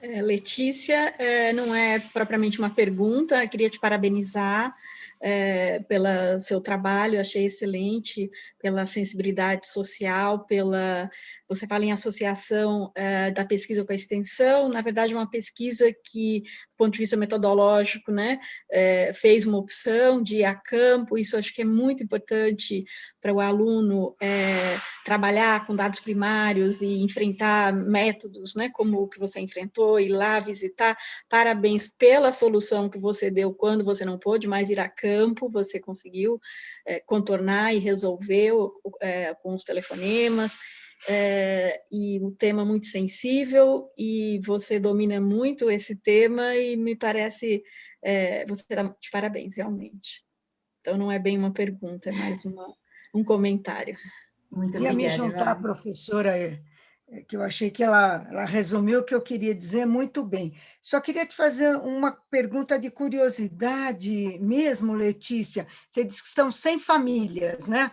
Letícia, não é propriamente uma pergunta, queria te parabenizar pelo seu trabalho, achei excelente, pela sensibilidade social, você fala em associação da pesquisa com a extensão, na verdade uma pesquisa que, do ponto de vista metodológico, né, fez uma opção de ir a campo, isso acho que é muito importante para o aluno trabalhar com dados primários e enfrentar métodos, né, como o que você enfrentou, ir lá visitar. Parabéns pela solução que você deu quando você não pôde mais ir a campo, você conseguiu contornar e resolver com os telefonemas, e um tema muito sensível, e você domina muito esse tema, e me parece, você está de parabéns, realmente. Então, não é bem uma pergunta, é mais um comentário. Muito Queria me obrigada, juntar à Ivone. professora, que eu achei que ela resumiu o que eu queria dizer muito bem. Só queria te fazer uma pergunta de curiosidade mesmo, Letícia. Você disse que são 100 famílias, né?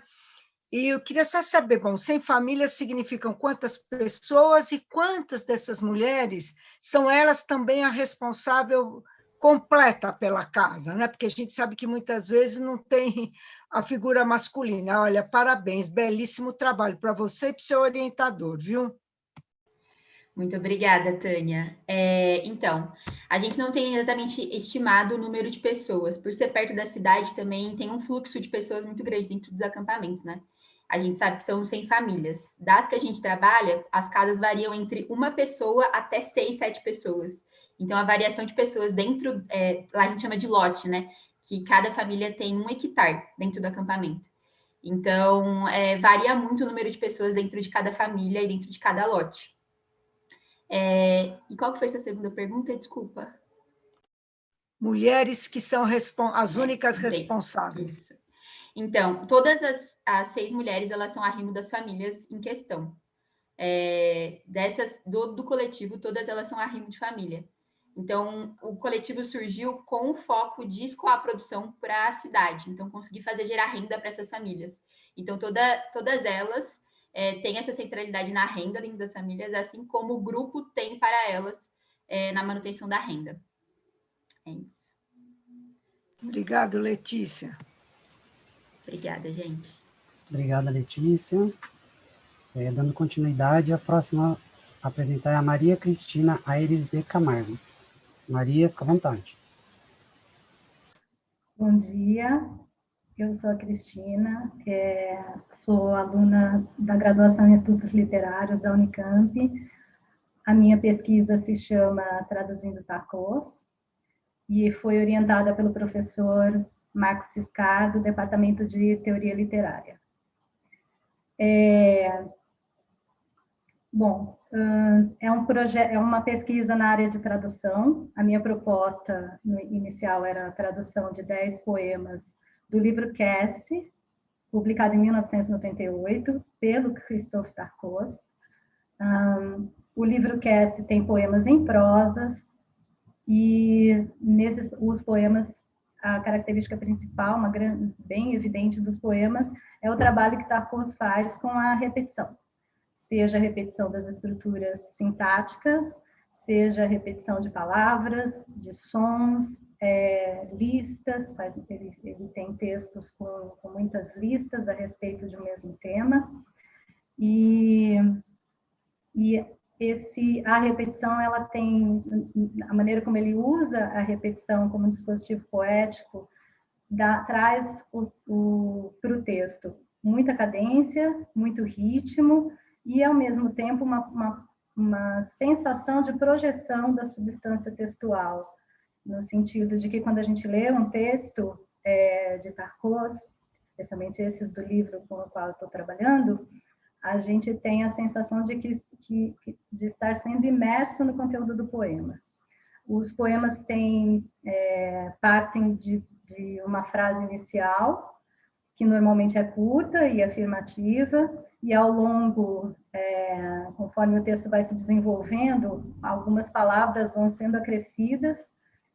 E eu queria só saber, bom, 100 famílias significam quantas pessoas e quantas dessas mulheres são elas também a responsável completa pela casa, né? Porque a gente sabe que muitas vezes não tem a figura masculina. Olha, parabéns, belíssimo trabalho para você e para o seu orientador, viu? Muito obrigada, Tânia. Então, a gente não tem exatamente estimado o número de pessoas. Por ser perto da cidade, também tem um fluxo de pessoas muito grande dentro dos acampamentos, né? A gente sabe que são 100 famílias. Das que a gente trabalha, as casas variam entre uma pessoa até 6, 7 pessoas. Então, a variação de pessoas dentro, lá a gente chama de lote, né? Que cada família tem 1 hectare dentro do acampamento. Então, varia muito o número de pessoas dentro de cada família e dentro de cada lote. E qual que foi sua segunda pergunta? Desculpa. Mulheres que são as únicas responsáveis. Isso. Então, todas as 6 mulheres, elas são arrimo das famílias em questão. Do coletivo, todas elas são arrimo de família. Então, o coletivo surgiu com o foco de escoar a produção para a cidade. Então, conseguir gerar renda para essas famílias. Então, todas elas têm essa centralidade na renda dentro das famílias, assim como o grupo tem para elas na manutenção da renda. É isso. Obrigado, Letícia. Obrigada, gente. Obrigada, Letícia. Dando continuidade, a próxima a apresentar é a Maria Cristina Aires de Camargo. Maria, fica à vontade. Bom dia, eu sou a Cristina, sou aluna da graduação em Estudos Literários da Unicamp. A minha pesquisa se chama Traduzindo Tacos e foi orientada pelo professor Marcos Ciscar, do Departamento de Teoria Literária. É uma pesquisa na área de tradução. A minha proposta inicial era a tradução de 10 poemas do livro Cassie, publicado em 1998, pelo Christophe Darcos. O livro Cassie tem poemas em prosas, e os poemas, a característica principal, bem evidente dos poemas, é o trabalho que Darcos faz com a repetição. Seja a repetição das estruturas sintáticas, seja a repetição de palavras, de sons, listas, ele tem textos com muitas listas a respeito de um mesmo tema, e a repetição, ela tem, a maneira como ele usa a repetição como um dispositivo poético, traz para o texto muita cadência, muito ritmo, e, ao mesmo tempo, uma sensação de projeção da substância textual, no sentido de que, quando a gente lê um texto de Darcos, especialmente esses do livro com o qual eu estou trabalhando, a gente tem a sensação de estar sendo imerso no conteúdo do poema. Os poemas partem de uma frase inicial, que normalmente é curta e afirmativa, e ao longo, conforme o texto vai se desenvolvendo, algumas palavras vão sendo acrescidas,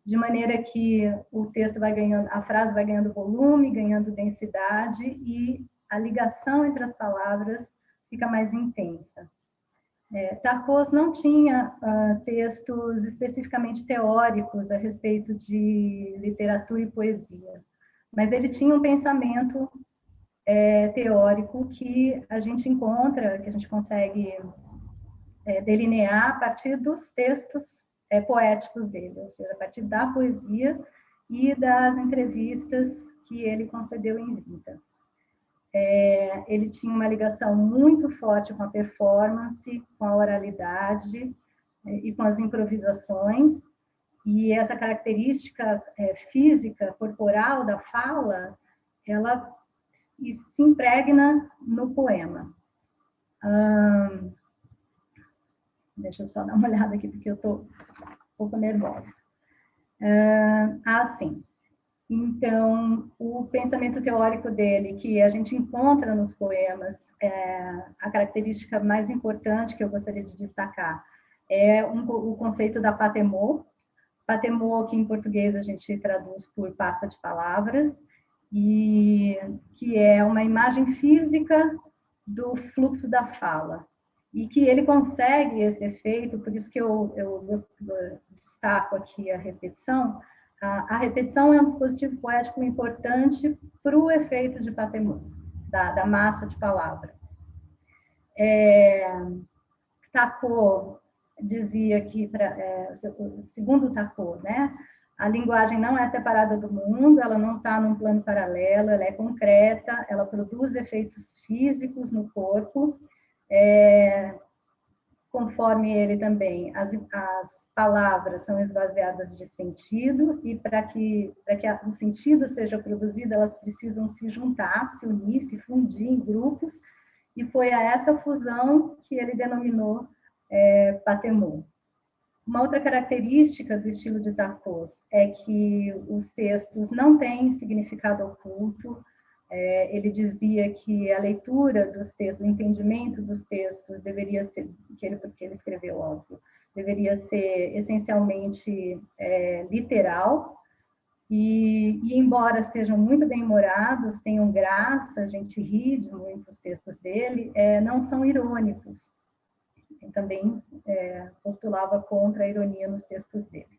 de maneira que o texto vai ganhando, a frase vai ganhando volume, ganhando densidade, e a ligação entre as palavras fica mais intensa. Tarcos não tinha textos especificamente teóricos a respeito de literatura e poesia, mas ele tinha um pensamento teórico que a gente encontra, que a gente consegue delinear a partir dos textos poéticos dele, ou seja, a partir da poesia e das entrevistas que ele concedeu em vida. Ele tinha uma ligação muito forte com a performance, com a oralidade e com as improvisações, e essa característica física, corporal da fala, ela se impregna no poema. Deixa eu só dar uma olhada aqui, porque eu estou um pouco nervosa. Sim. Então, o pensamento teórico dele, que a gente encontra nos poemas, a característica mais importante que eu gostaria de destacar é o conceito da patemô. Patemô, que em português a gente traduz por pasta de palavras, e que é uma imagem física do fluxo da fala. E que ele consegue esse efeito, por isso que eu destaco aqui a repetição. A repetição é um dispositivo poético importante para o efeito de patemô, da massa de palavra. Tarcos dizia que, segundo Tarcos, né, a linguagem não é separada do mundo, ela não está num plano paralelo, ela é concreta, ela produz efeitos físicos no corpo, conforme ele também, as palavras são esvaziadas de sentido, e para que o sentido seja produzido, elas precisam se juntar, se unir, se fundir em grupos, e foi a essa fusão que ele denominou patemô. Uma outra característica do estilo de Tarcos é que os textos não têm significado oculto. Ele dizia que a leitura dos textos, o entendimento dos textos deveria ser, porque ele escreveu, óbvio, deveria ser essencialmente literal, e embora sejam muito bem-humorados, tenham graça, a gente ri de muitos textos dele, não são irônicos. Ele também postulava contra a ironia nos textos dele.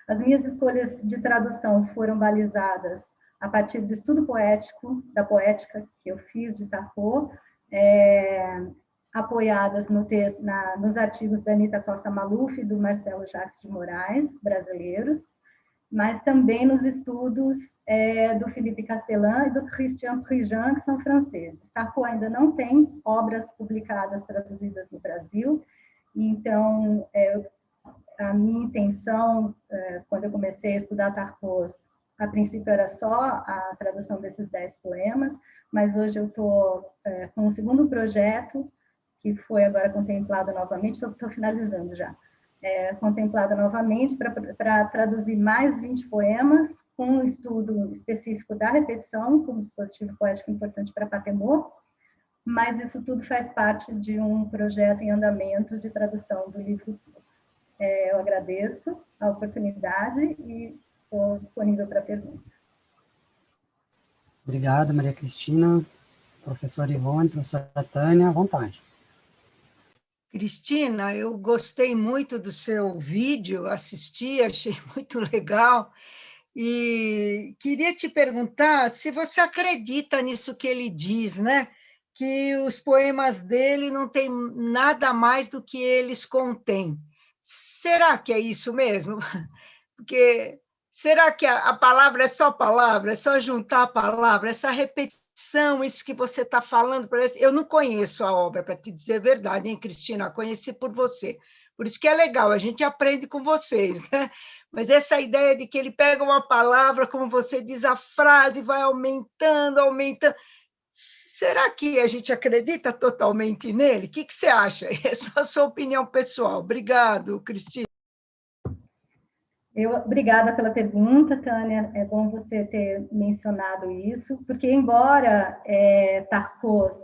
As minhas escolhas de tradução foram balizadas a partir do estudo poético, da poética que eu fiz de Tarcos, apoiadas nos artigos da Anita Costa Maluf e do Marcelo Jacques de Moraes, brasileiros, mas também nos estudos do Philippe Castellan e do Christian Prigent, que são franceses. Tarcos ainda não tem obras publicadas, traduzidas no Brasil, então a minha intenção, quando eu comecei a estudar Tarcos, a princípio era só a tradução desses 10 poemas, mas hoje eu estou com um segundo projeto, que foi agora contemplado novamente, estou finalizando já, contemplado novamente para traduzir mais 20 poemas, com um estudo específico da repetição, como dispositivo poético importante para patemô, mas isso tudo faz parte de um projeto em andamento de tradução do livro. Eu agradeço a oportunidade e estou disponível para perguntas. Obrigado, Maria Cristina. Professora Ivone, professora Tânia, à vontade. Cristina, eu gostei muito do seu vídeo, assisti, achei muito legal, e queria te perguntar se você acredita nisso que ele diz, né? Que os poemas dele não têm nada mais do que eles contêm. Será que é isso mesmo? Porque será que a palavra é só juntar a palavra, essa repetição, isso que você está falando? Eu não conheço a obra, para te dizer a verdade, hein, Cristina? Eu conheci por você. Por isso que é legal, a gente aprende com vocês, né? Mas essa ideia de que ele pega uma palavra, como você diz, a frase vai aumentando, aumentando. Será que a gente acredita totalmente nele? O que você acha? É só a sua opinião pessoal. Obrigado, Cristina. Obrigada pela pergunta, Tânia. É bom você ter mencionado isso, porque embora Tarcos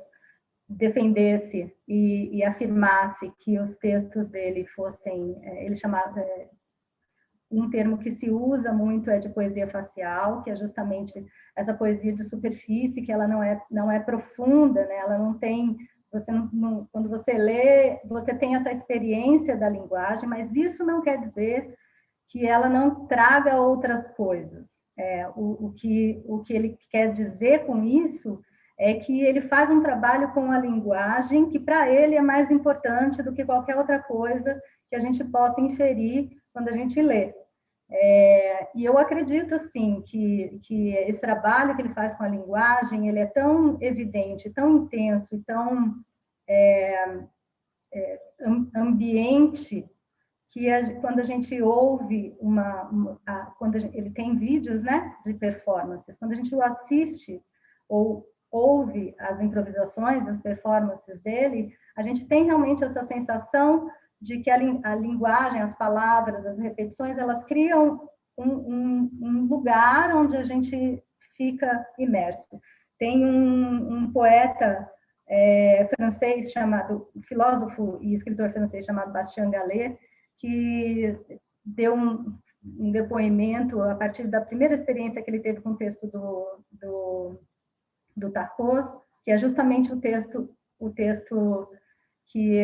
defendesse e afirmasse que os textos dele fossem, ele chamava, Um termo que se usa muito é de poesia facial, que é justamente essa poesia de superfície, que ela não é profunda, né? Ela não tem... quando você lê, você tem essa experiência da linguagem, mas isso não quer dizer que ela não traga outras coisas. O que ele quer dizer com isso é que ele faz um trabalho com a linguagem que, para ele, é mais importante do que qualquer outra coisa que a gente possa inferir quando a gente lê. E eu acredito, sim, que esse trabalho que ele faz com a linguagem, ele é tão evidente, tão intenso e tão ambiente, que quando a gente ouve quando ele tem vídeos, né, de performances, quando a gente o assiste ou ouve as improvisações, as performances dele, a gente tem realmente essa sensação de que a linguagem, as palavras, as repetições, elas criam um lugar onde a gente fica imerso. Tem um poeta francês chamado, filósofo e escritor francês chamado Bastien Gallet, que deu um depoimento a partir da primeira experiência que ele teve com o texto do Tarcos, que é justamente o texto que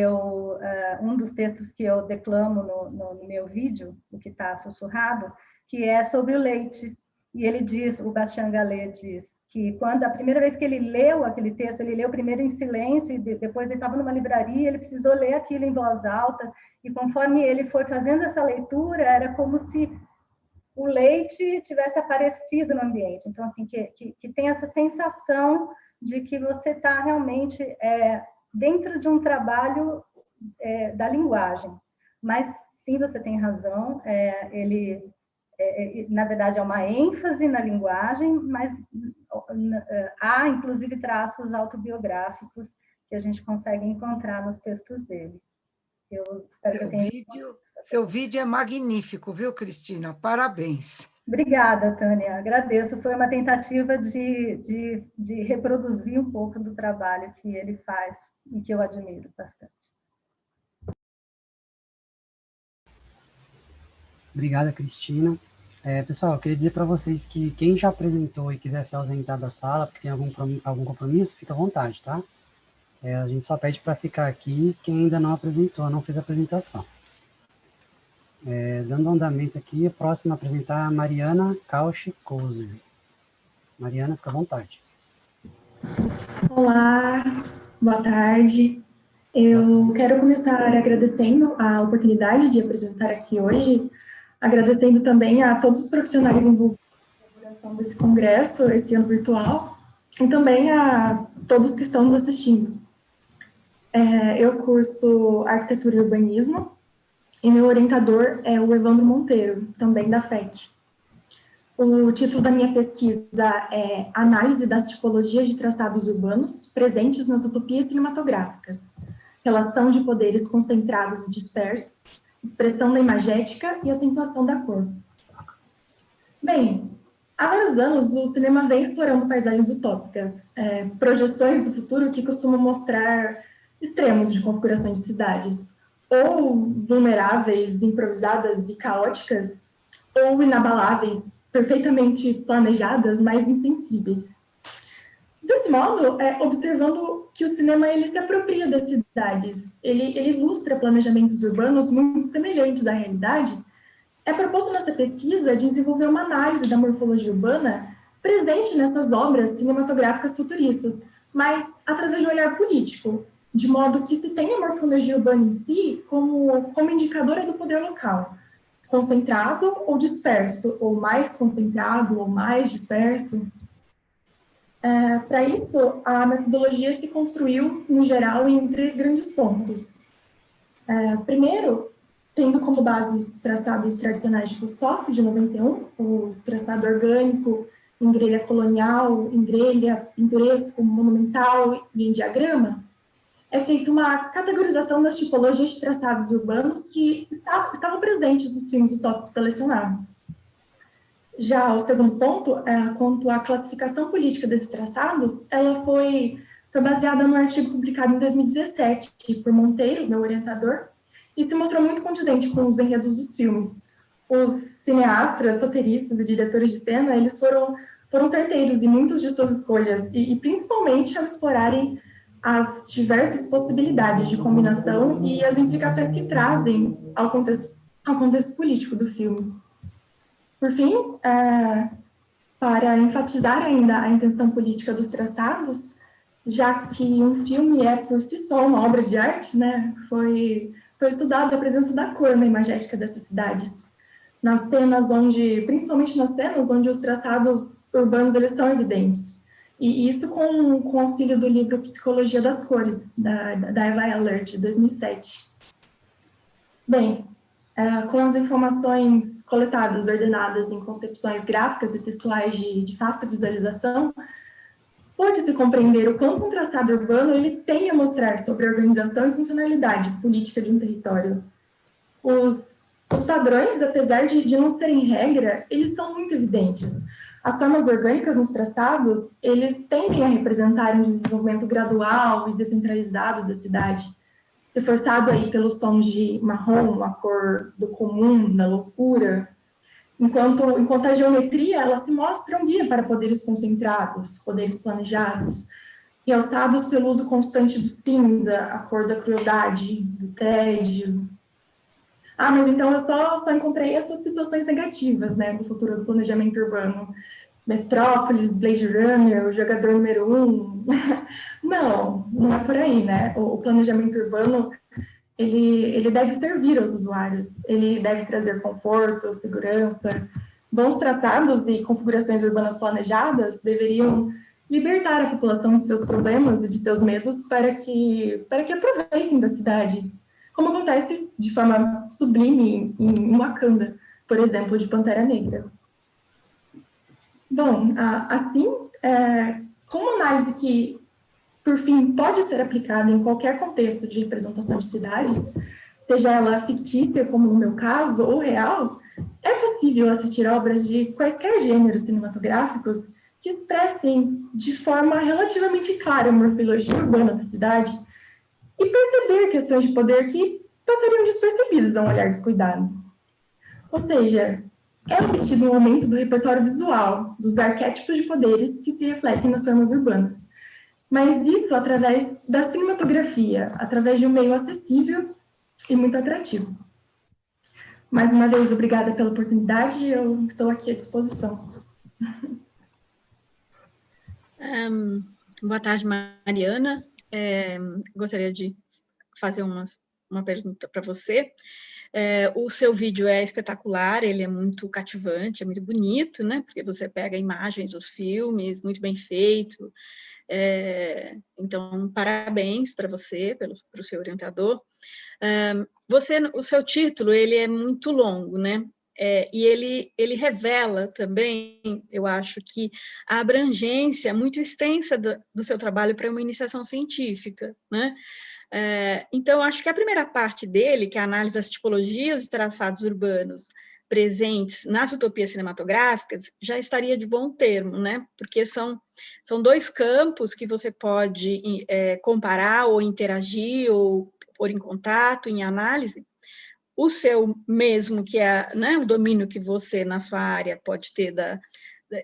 um dos textos que eu declamo no meu vídeo, o que está sussurrado, que é sobre o leite. E ele diz, o Bastien Gallet diz, que quando a primeira vez que ele leu aquele texto, ele leu primeiro em silêncio, e depois ele estava numa livraria, ele precisou ler aquilo em voz alta, e conforme ele foi fazendo essa leitura, era como se o leite tivesse aparecido no ambiente. Então, assim, que tem essa sensação de que você está realmente dentro de um trabalho da linguagem. Mas, sim, você tem razão, na verdade, é uma ênfase na linguagem, mas há, inclusive, traços autobiográficos que a gente consegue encontrar nos textos dele. Eu espero que eu tenha... Seu vídeo é magnífico, viu, Cristina? Parabéns. Obrigada, Tânia. Agradeço. Foi uma tentativa de reproduzir um pouco do trabalho que ele faz e que eu admiro bastante. Obrigada, Cristina. Pessoal, eu queria dizer para vocês que quem já apresentou e quiser se ausentar da sala, porque tem algum compromisso, fica à vontade, tá? A gente só pede para ficar aqui quem ainda não apresentou, não fez a apresentação. Dando andamento aqui, a próxima a apresentar é a Mariana Kausch-Koser. Mariana, fica à vontade. Olá, boa tarde. Eu quero começar agradecendo a oportunidade de apresentar aqui hoje, agradecendo também a todos os profissionais envolvidos na elaboração desse congresso, esse ano virtual, e também a todos que estão nos assistindo. Eu curso Arquitetura e Urbanismo, e meu orientador é o Evandro Monteiro, também da FET. O título da minha pesquisa é Análise das tipologias de traçados urbanos presentes nas utopias cinematográficas, relação de poderes concentrados e dispersos, expressão da imagética e acentuação da cor. Bem, há vários anos o cinema vem explorando paisagens utópicas, projeções do futuro que costumam mostrar extremos de configurações de cidades, ou vulneráveis, improvisadas e caóticas, ou inabaláveis, perfeitamente planejadas, mas insensíveis. Desse modo, observando que o cinema ele se apropria das cidades, ele ilustra planejamentos urbanos muito semelhantes à realidade, é proposto nessa pesquisa desenvolver uma análise da morfologia urbana presente nessas obras cinematográficas futuristas, mas através de um olhar político, de modo que se tenha a morfologia urbana em si como indicadora do poder local, concentrado ou disperso, ou mais concentrado ou mais disperso. Para isso, a metodologia se construiu, em geral, em 3 grandes pontos. Primeiro, tendo como base os traçados tradicionais de Kustoff, de 91, o traçado orgânico, em grelha colonial, em grelha, pintoresco, monumental e em diagrama, é feita uma categorização das tipologias de traçados urbanos que estavam presentes nos filmes utópicos selecionados. Já o segundo ponto, quanto à classificação política desses traçados, ela foi baseada no artigo publicado em 2017 por Monteiro, meu orientador, e se mostrou muito condizente com os enredos dos filmes, os cineastas, roteiristas e diretores de cena, eles foram certeiros em muitas de suas escolhas, e principalmente ao explorarem as diversas possibilidades de combinação e as implicações que trazem ao contexto político do filme. Por fim, para enfatizar ainda a intenção política dos traçados, já que um filme é por si só uma obra de arte, né, foi estudada a presença da cor na imagética dessas cidades. Principalmente nas cenas onde os traçados urbanos eles são evidentes. E isso com o auxílio do livro Psicologia das Cores, da Eva Ehlert, de 2007. Bem, com as informações coletadas, ordenadas em concepções gráficas e textuais de fácil visualização, pode-se compreender o quanto um traçado urbano ele tem a mostrar sobre a organização e funcionalidade política de um território. Os padrões, apesar de não serem regra, eles são muito evidentes. As formas orgânicas nos traçados, eles tendem a representar um desenvolvimento gradual e descentralizado da cidade, reforçado aí pelos tons de marrom, a cor do comum, da loucura, enquanto a geometria, ela se mostra um guia para poderes concentrados, poderes planejados, realçados pelo uso constante do cinza, a cor da crueldade, do tédio. Mas então eu só encontrei essas situações negativas, né, do futuro do planejamento urbano. Metrópolis, Blade Runner, o jogador número 1. Não é por aí, né? O planejamento urbano, ele deve servir aos usuários, ele deve trazer conforto, segurança. Bons traçados e configurações urbanas planejadas deveriam libertar a população de seus problemas e de seus medos para que aproveitem da cidade, como acontece de forma sublime em Wakanda, por exemplo, de Pantera Negra. Bom, assim, como análise que, por fim, pode ser aplicada em qualquer contexto de representação de cidades, seja ela fictícia, como no meu caso, ou real, é possível assistir obras de quaisquer gêneros cinematográficos que expressem de forma relativamente clara a morfologia urbana da cidade e perceber questões de poder que passariam despercebidas a um olhar descuidado. Ou seja, é obtido um aumento do repertório visual, dos arquétipos de poderes que se refletem nas formas urbanas. Mas isso através da cinematografia, através de um meio acessível e muito atrativo. Mais uma vez, obrigada pela oportunidade, eu estou aqui à disposição. Boa tarde, Mariana. Gostaria de fazer uma pergunta para você. O seu vídeo é espetacular, ele é muito cativante, é muito bonito, né? Porque você pega imagens dos filmes, muito bem feito. Então, parabéns para você, para o seu orientador. O seu título, ele é muito longo, né? E ele revela também, eu acho que a abrangência muito extensa do seu trabalho para uma iniciação científica, né? Então, acho que a primeira parte dele, que é a análise das tipologias e traçados urbanos presentes nas utopias cinematográficas, já estaria de bom termo, né? Porque são dois campos que você pode comparar ou interagir ou pôr em contato, em análise. O seu mesmo, que é, né, o domínio que você, na sua área, pode ter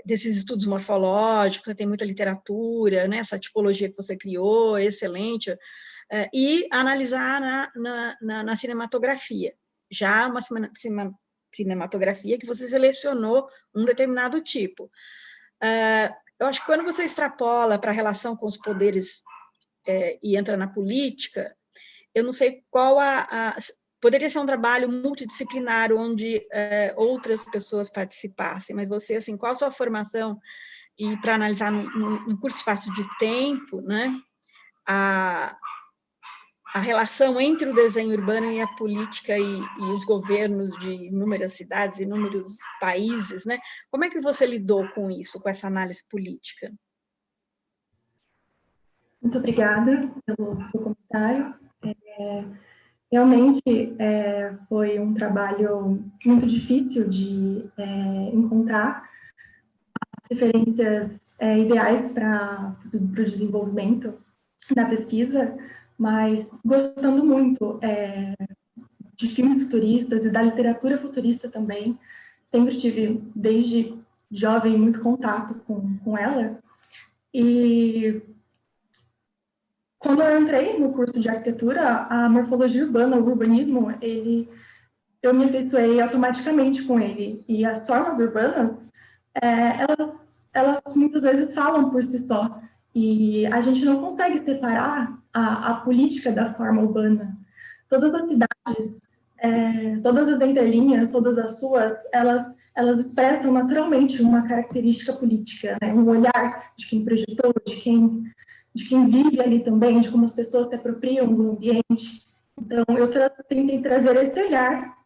desses estudos morfológicos, você tem muita literatura, né, essa tipologia que você criou, excelente, e analisar na cinematografia, já uma cinematografia que você selecionou um determinado tipo. Eu acho que quando você extrapola para a relação com os poderes e entra na política, eu não sei qual poderia ser um trabalho multidisciplinar, onde outras pessoas participassem, mas você, assim, qual a sua formação, e para analisar num curto espaço de tempo, né, a relação entre o desenho urbano e a política e os governos de inúmeras cidades, inúmeros países, né? Como é que você lidou com isso, com essa análise política? Muito obrigada pelo seu comentário. Realmente foi um trabalho muito difícil de encontrar as referências ideais para o desenvolvimento da pesquisa, mas gostando muito filmes futuristas e da literatura futurista também. Sempre tive, desde jovem, muito contato com ela. E quando eu entrei no curso de arquitetura, a morfologia urbana, o urbanismo, eu me afeiçoei automaticamente com ele. E as formas urbanas, elas muitas vezes falam por si só. E a gente não consegue separar a política da forma urbana. Todas as cidades, todas as entrelinhas, todas as ruas, elas expressam naturalmente uma característica política, né? Um olhar de quem projetou, de quem vive ali também, de como as pessoas se apropriam do ambiente. Então, eu tentei trazer esse olhar,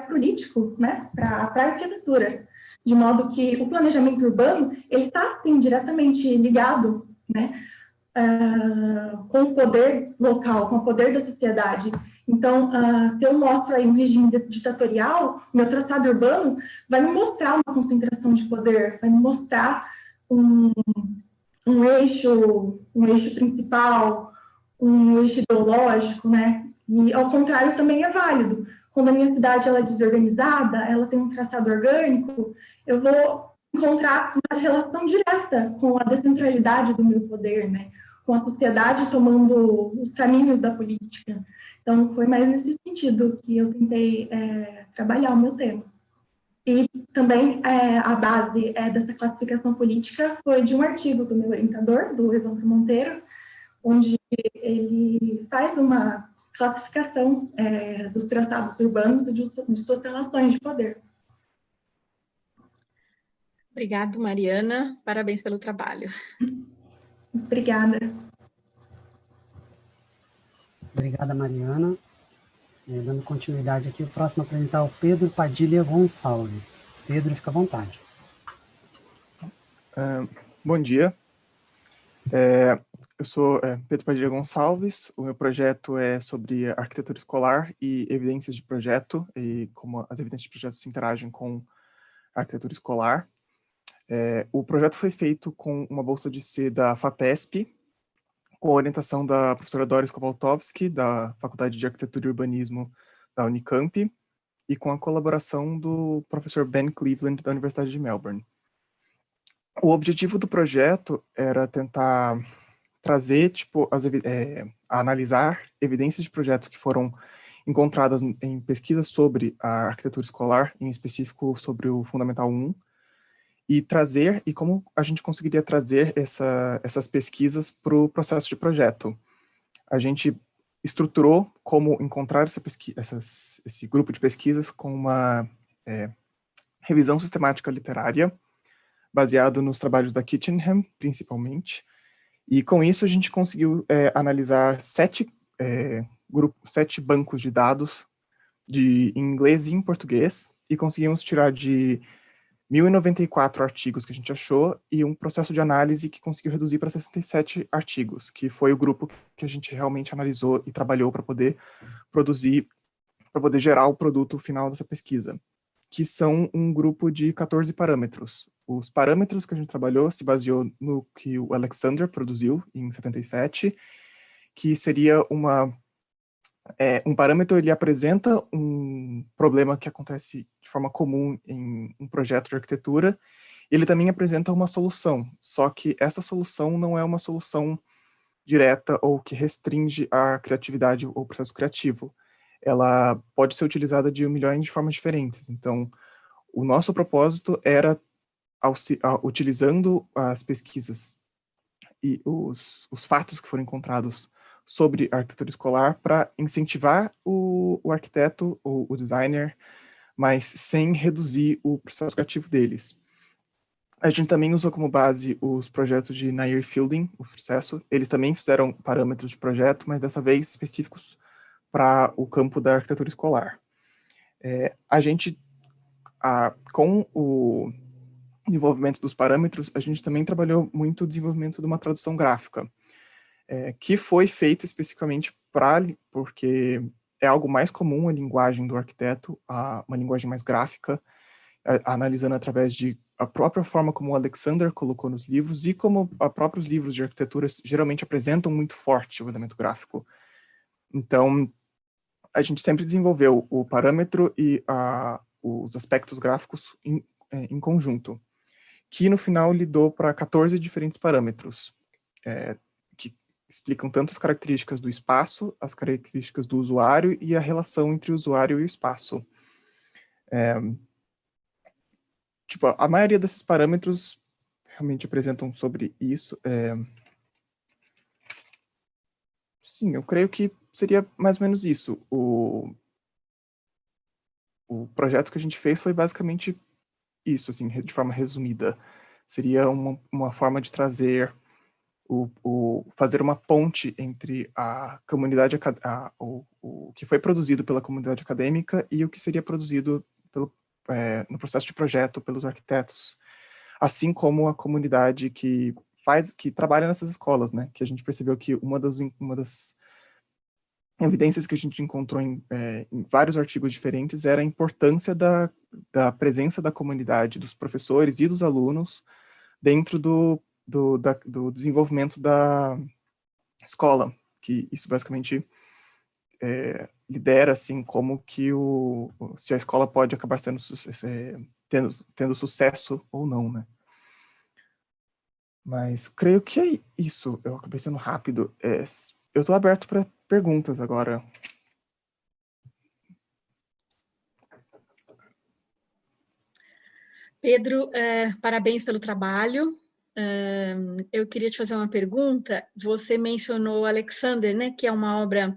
político, né, para a arquitetura, de modo que o planejamento urbano, ele está, sim, diretamente ligado, né, com o poder local, com o poder da sociedade. Então, se eu mostro aí um regime ditatorial, meu traçado urbano vai me mostrar uma concentração de poder, vai me mostrar um eixo principal, um eixo ideológico, né? E, ao contrário, também é válido. Quando a minha cidade ela é desorganizada, ela tem um traçado orgânico, eu vou encontrar uma relação direta com a descentralidade do meu poder, né? Com a sociedade tomando os caminhos da política. Então, foi mais nesse sentido que eu tentei trabalhar o meu tema. E também a base dessa classificação política foi de um artigo do meu orientador, do Evandro Monteiro, onde ele faz uma classificação dos traçados urbanos e de suas relações de poder. Obrigado, Mariana. Parabéns pelo trabalho. Obrigada. Obrigada, Mariana. Dando continuidade aqui, o próximo a apresentar é o Pedro Padilha Gonçalves. Pedro, fica à vontade. Bom dia. Eu sou Pedro Padilha Gonçalves. O meu projeto é sobre arquitetura escolar e evidências de projeto, e como as evidências de projeto se interagem com a arquitetura escolar. O projeto foi feito com uma bolsa de C da FAPESP, com a orientação da professora Doris Kowaltowski, da Faculdade de Arquitetura e Urbanismo da Unicamp, e com a colaboração do professor Ben Cleveland, da Universidade de Melbourne. O objetivo do projeto era tentar trazer, analisar evidências de projetos que foram encontradas em pesquisas sobre a arquitetura escolar, em específico sobre o Fundamental 1, e como a gente conseguiria trazer essas pesquisas para o processo de projeto. A gente estruturou como encontrar esse grupo de pesquisas com uma revisão sistemática literária, baseado nos trabalhos da Kitchenham, principalmente, e com isso a gente conseguiu analisar 7 bancos de dados em inglês e em português, e conseguimos tirar de 1.094 artigos que a gente achou, e um processo de análise que conseguiu reduzir para 67 artigos, que foi o grupo que a gente realmente analisou e trabalhou para poder produzir, para poder gerar o produto final dessa pesquisa, que são um grupo de 14 parâmetros. Os parâmetros que a gente trabalhou se baseou no que o Alexander produziu em 77, que seria um parâmetro, ele apresenta um problema que acontece de forma comum em um projeto de arquitetura, ele também apresenta uma solução, só que essa solução não é uma solução direta ou que restringe a criatividade ou o processo criativo. Ela pode ser utilizada de milhões de formas diferentes. Então, o nosso propósito era, utilizando as pesquisas e os fatos que foram encontrados sobre a arquitetura escolar, para incentivar o arquiteto ou o designer, mas sem reduzir o processo criativo deles. A gente também usou como base os projetos de Nair Fielding, o processo. Eles também fizeram parâmetros de projeto, mas dessa vez específicos para o campo da arquitetura escolar. A gente, com o desenvolvimento dos parâmetros, a gente também trabalhou muito o desenvolvimento de uma tradução gráfica, que foi feito especificamente porque é algo mais comum a linguagem do arquiteto, uma linguagem mais gráfica, analisando através de a própria forma como o Alexander colocou nos livros e como os próprios livros de arquitetura geralmente apresentam muito forte o elemento gráfico. Então, a gente sempre desenvolveu o parâmetro e os aspectos gráficos em conjunto, que no final lidou para 14 diferentes parâmetros, que explicam tanto as características do espaço, as características do usuário e a relação entre o usuário e o espaço. Tipo, a maioria desses parâmetros realmente apresentam sobre isso. Sim, eu creio que seria mais ou menos isso. O projeto que a gente fez foi basicamente isso, assim, de forma resumida. Seria uma forma de trazer, fazer uma ponte entre a comunidade, o que foi produzido pela comunidade acadêmica e o que seria produzido no processo de projeto pelos arquitetos, assim como a comunidade que trabalha nessas escolas, né? Que a gente percebeu que uma das evidências que a gente encontrou em vários artigos diferentes era a importância da presença da comunidade, dos professores e dos alunos dentro do desenvolvimento da escola, que isso basicamente lidera, assim, como que se a escola pode acabar tendo sucesso ou não, né? Mas creio que é isso. Eu acabei sendo rápido. Eu estou aberto para perguntas agora. Pedro, parabéns pelo trabalho. Eu queria te fazer uma pergunta. Você mencionou Alexander, né, que é uma obra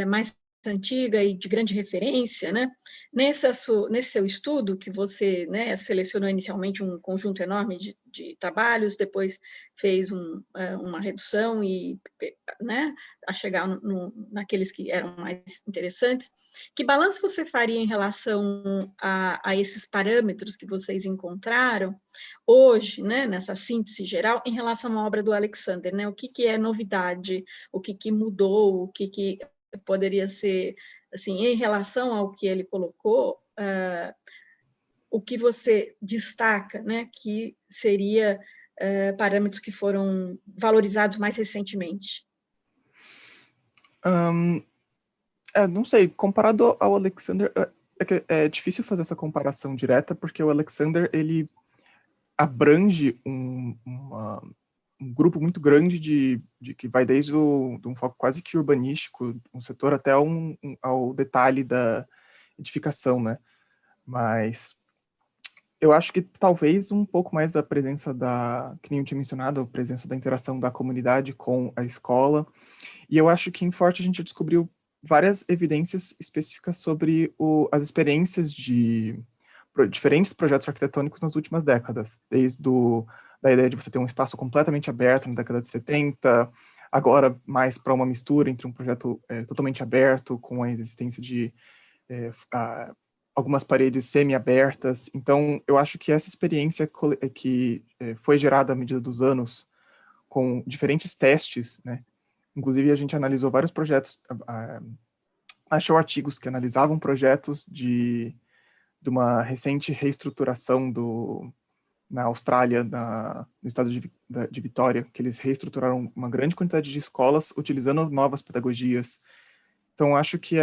mais antiga e de grande referência, né? Nesse seu estudo, que você, né, selecionou inicialmente um conjunto enorme de trabalhos, depois fez uma redução e, né, a chegar naqueles que eram mais interessantes, que balanço você faria em relação a esses parâmetros que vocês encontraram hoje, né, nessa síntese geral, em relação à obra do Alexander, né? O que é novidade, o que mudou, o que poderia ser, assim, em relação ao que ele colocou, o que você destaca, né, que seria parâmetros que foram valorizados mais recentemente? Não sei, comparado ao Alexander, é difícil fazer essa comparação direta, porque o Alexander, ele abrange um grupo muito grande de que vai desde um foco quase que urbanístico, um setor até ao detalhe da edificação, né? Mas eu acho que talvez um pouco mais da presença que nem eu tinha mencionado, a presença da interação da comunidade com a escola, e eu acho que em Forte a gente descobriu várias evidências específicas sobre as experiências de diferentes projetos arquitetônicos nas últimas décadas, desde da ideia de você ter um espaço completamente aberto na década de 70, agora mais para uma mistura entre um projeto totalmente aberto, com a existência de algumas paredes semi-abertas. Então, eu acho que essa experiência que foi gerada à medida dos anos, com diferentes testes, né? Inclusive, a gente analisou vários projetos, achou artigos que analisavam projetos de uma recente reestruturação na Austrália, no estado de Vitória, que eles reestruturaram uma grande quantidade de escolas utilizando novas pedagogias. Então, acho que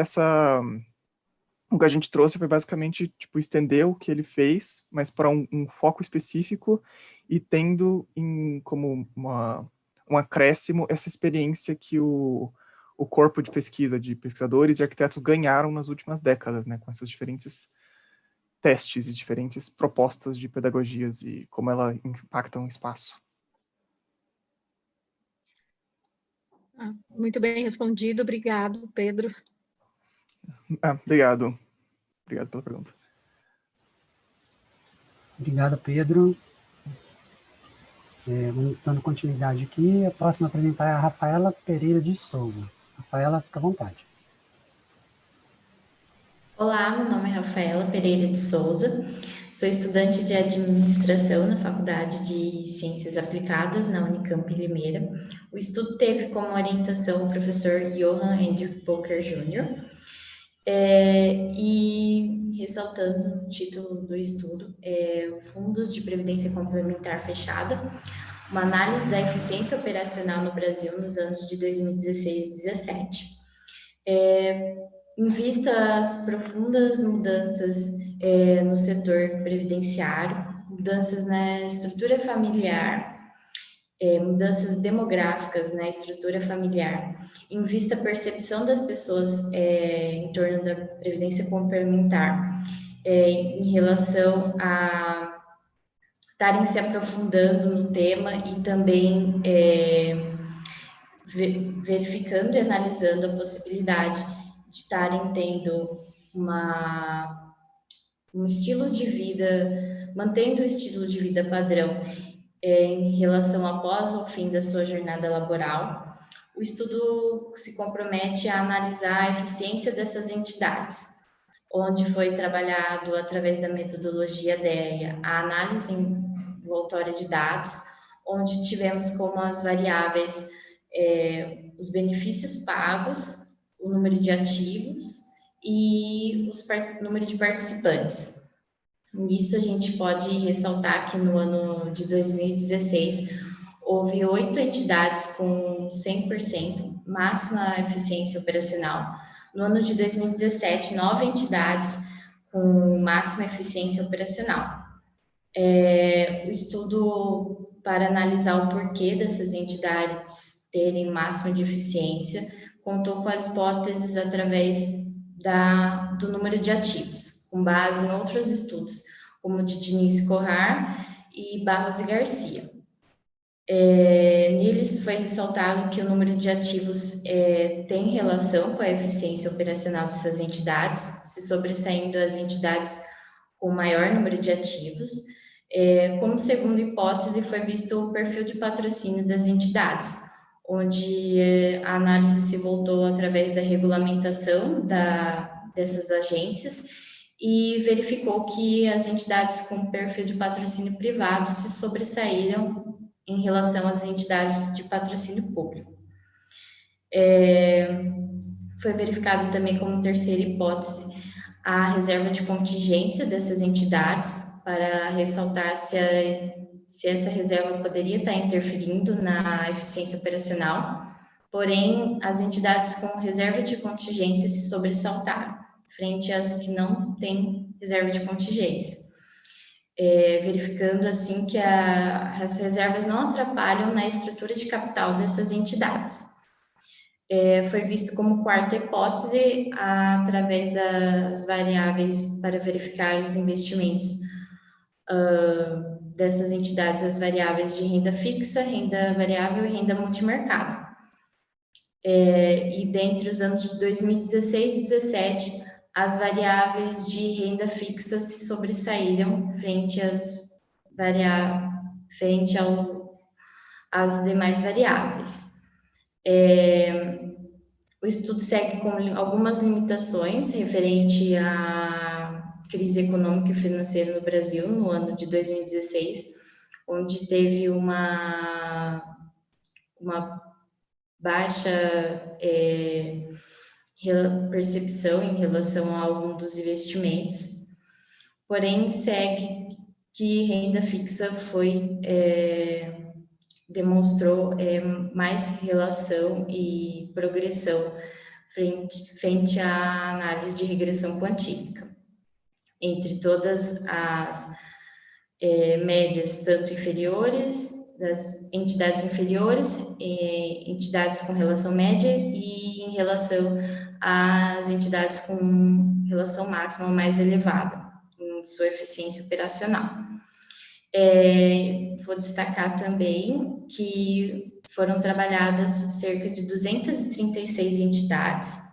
o que a gente trouxe foi basicamente tipo, estender o que ele fez, mas para um foco específico e tendo como um acréscimo essa experiência que o corpo de pesquisa, de pesquisadores e arquitetos ganharam nas últimas décadas, né, com essas diferentes testes e diferentes propostas de pedagogias e como ela impacta um espaço. Muito bem respondido, obrigado, Pedro. Obrigado. Obrigado pela pergunta. Obrigado, Pedro. Vamos dando continuidade aqui. A próxima a apresentar é a Rafaela Pereira de Souza. Rafaela, fica à vontade. Olá, meu nome é Rafaela Pereira de Souza, sou estudante de administração na Faculdade de Ciências Aplicadas, na Unicamp Limeira. O estudo teve como orientação o professor Johann Hendrik Boker Jr., e ressaltando o título do estudo, Fundos de Previdência Complementar Fechada, uma análise da eficiência operacional no Brasil nos anos de 2016 e 2017. Em vista às profundas mudanças no setor previdenciário, mudanças na estrutura familiar, mudanças demográficas na estrutura familiar, em vista à percepção das pessoas em torno da previdência complementar, em relação a estarem se aprofundando no tema e também verificando e analisando a possibilidade de estarem tendo um estilo de vida, mantendo o estilo de vida padrão em relação após o fim da sua jornada laboral. O estudo se compromete a analisar a eficiência dessas entidades, onde foi trabalhado através da metodologia DEA, a análise envoltória de dados, onde tivemos como as variáveis os benefícios pagos, o número de ativos e o número de participantes. Nisso a gente pode ressaltar que no ano de 2016 houve 8 entidades com 100% máxima eficiência operacional. No ano de 2017, 9 entidades com máxima eficiência operacional. O estudo para analisar o porquê dessas entidades terem máxima de eficiência contou com as hipóteses através do número de ativos, com base em outros estudos, como o de Diniz Corrar e Barros e Garcia. Neles foi ressaltado que o número de ativos tem relação com a eficiência operacional dessas entidades, se sobressaindo as entidades com maior número de ativos. Como segunda hipótese, foi visto o perfil de patrocínio das entidades, onde a análise se voltou através da regulamentação dessas agências e verificou que as entidades com perfil de patrocínio privado se sobressaíram em relação às entidades de patrocínio público. Foi verificado também como terceira hipótese a reserva de contingência dessas entidades, para ressaltar se essa reserva poderia estar interferindo na eficiência operacional, porém, as entidades com reserva de contingência se sobressaltaram, frente às que não têm reserva de contingência, verificando assim que as reservas não atrapalham na estrutura de capital dessas entidades. Foi visto como quarta hipótese através das variáveis para verificar os investimentos dessas entidades, as variáveis de renda fixa, renda variável e renda multimercado. E dentre os anos de 2016 e 2017, as variáveis de renda fixa se sobressaíram frente às demais variáveis. O estudo segue com algumas limitações referente à crise econômica e financeira no Brasil no ano de 2016, onde teve uma baixa percepção em relação a algum dos investimentos, porém segue que renda fixa demonstrou mais relação e progressão frente à análise de regressão quantífica. Entre todas as médias, tanto inferiores, das entidades inferiores, entidades com relação média e em relação às entidades com relação máxima mais elevada em sua eficiência operacional. Vou destacar também que foram trabalhadas cerca de 236 entidades,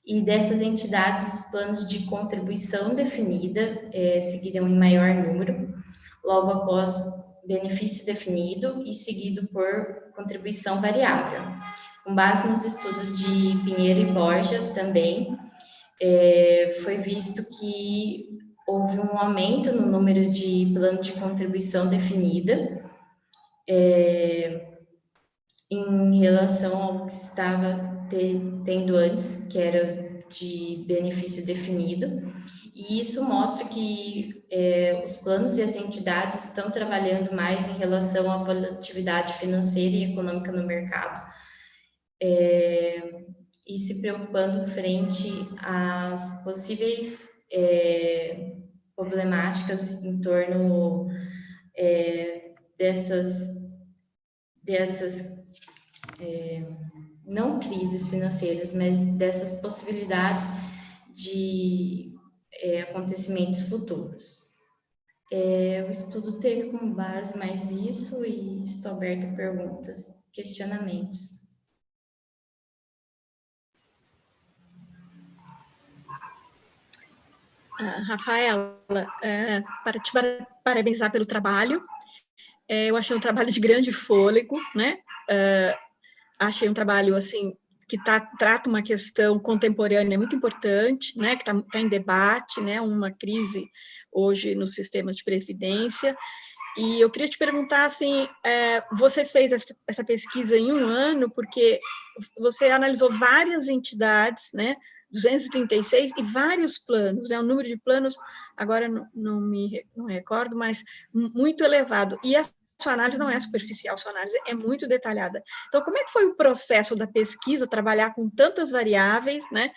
e dessas entidades, os planos de contribuição definida seguirão em maior número, logo após benefício definido e seguido por contribuição variável. Com base nos estudos de Pinheiro e Borja também, foi visto que houve um aumento no número de plano de contribuição definida em relação ao que estava tendo antes, que era de benefício definido, e isso mostra que os planos e as entidades estão trabalhando mais em relação à volatilidade financeira e econômica no mercado, e se preocupando frente às possíveis problemáticas em torno dessas não crises financeiras, mas dessas possibilidades de acontecimentos futuros. O estudo teve como base mais isso e estou aberta a perguntas, questionamentos. Rafaela, para te parabenizar pelo trabalho, eu achei um trabalho de grande fôlego, né? Achei um trabalho, assim, que trata uma questão contemporânea muito importante, né? Que está em debate, né? Uma crise hoje nos sistemas de previdência. E eu queria te perguntar, assim, você fez essa pesquisa em um ano, porque você analisou várias entidades, né? 236 e vários planos, o número de planos, agora não recordo, mas muito elevado. E a sua análise não é superficial, sua análise é muito detalhada. Então, como é que foi o processo da pesquisa, trabalhar com tantas variáveis, né?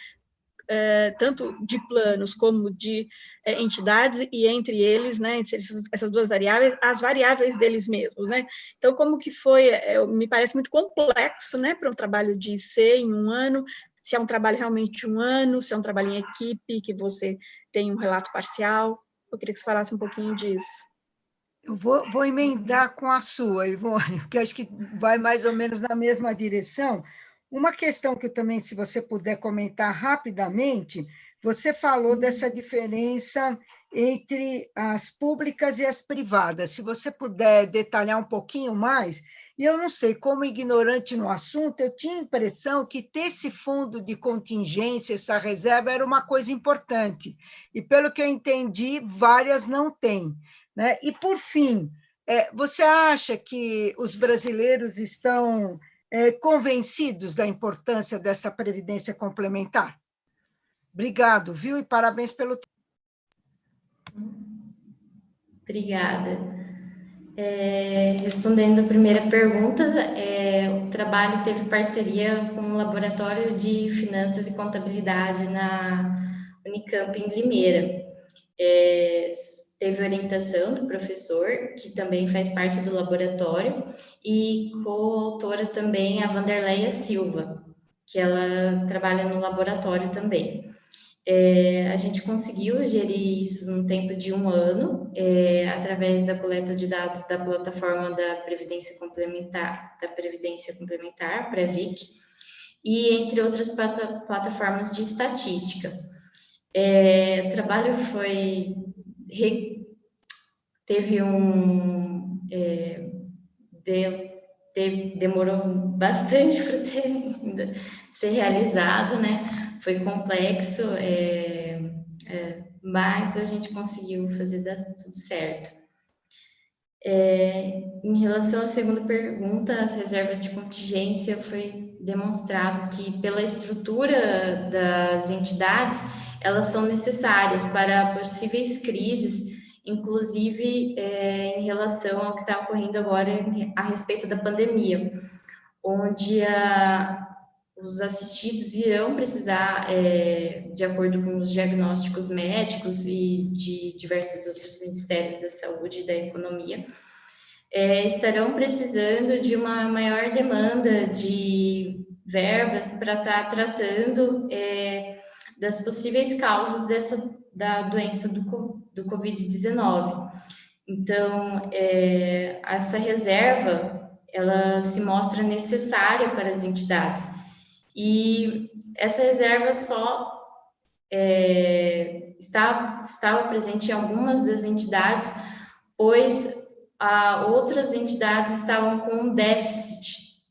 Tanto de planos como de entidades, e entre eles, né, entre essas duas variáveis, as variáveis deles mesmos, né? Então, como que foi? Me parece muito complexo, né, para um trabalho de IC em um ano, se é um trabalho realmente de um ano, se é um trabalho em equipe, que você tem um relato parcial. Eu queria que você falasse um pouquinho disso. Eu vou emendar com a sua, Ivone, porque acho que vai mais ou menos na mesma direção. Uma questão que também, se você puder comentar rapidamente, você falou dessa diferença entre as públicas e as privadas. Se você puder detalhar um pouquinho mais, e eu não sei, como ignorante no assunto, eu tinha a impressão que ter esse fundo de contingência, essa reserva, era uma coisa importante. E, pelo que eu entendi, várias não têm, né? E, por fim, você acha que os brasileiros estão convencidos da importância dessa previdência complementar? Obrigado, viu? E parabéns pelo... Obrigada. Respondendo a primeira pergunta, o trabalho teve parceria com o Laboratório de Finanças e Contabilidade na Unicamp, em Limeira. Teve orientação do professor, que também faz parte do laboratório, e coautora também a Vanderleia Silva, que ela trabalha no laboratório também. A gente conseguiu gerir isso num tempo de um ano, através da coleta de dados da plataforma da Previdência Complementar, Previc, e entre outras plataformas de estatística. O trabalho demorou bastante para ser realizado, né? Foi complexo, mas a gente conseguiu fazer tudo certo. Em relação à segunda pergunta, as reservas de contingência, foi demonstrado que, pela estrutura das entidades, elas são necessárias para possíveis crises, inclusive em relação ao que está ocorrendo agora a respeito da pandemia, onde os assistidos irão precisar, de acordo com os diagnósticos médicos e de diversos outros ministérios da saúde e da economia, estarão precisando de uma maior demanda de verbas para estar tratando das possíveis causas da doença do Covid-19. Então, essa reserva, ela se mostra necessária para as entidades. E essa reserva só estava presente em algumas das entidades, pois outras entidades estavam com um déficit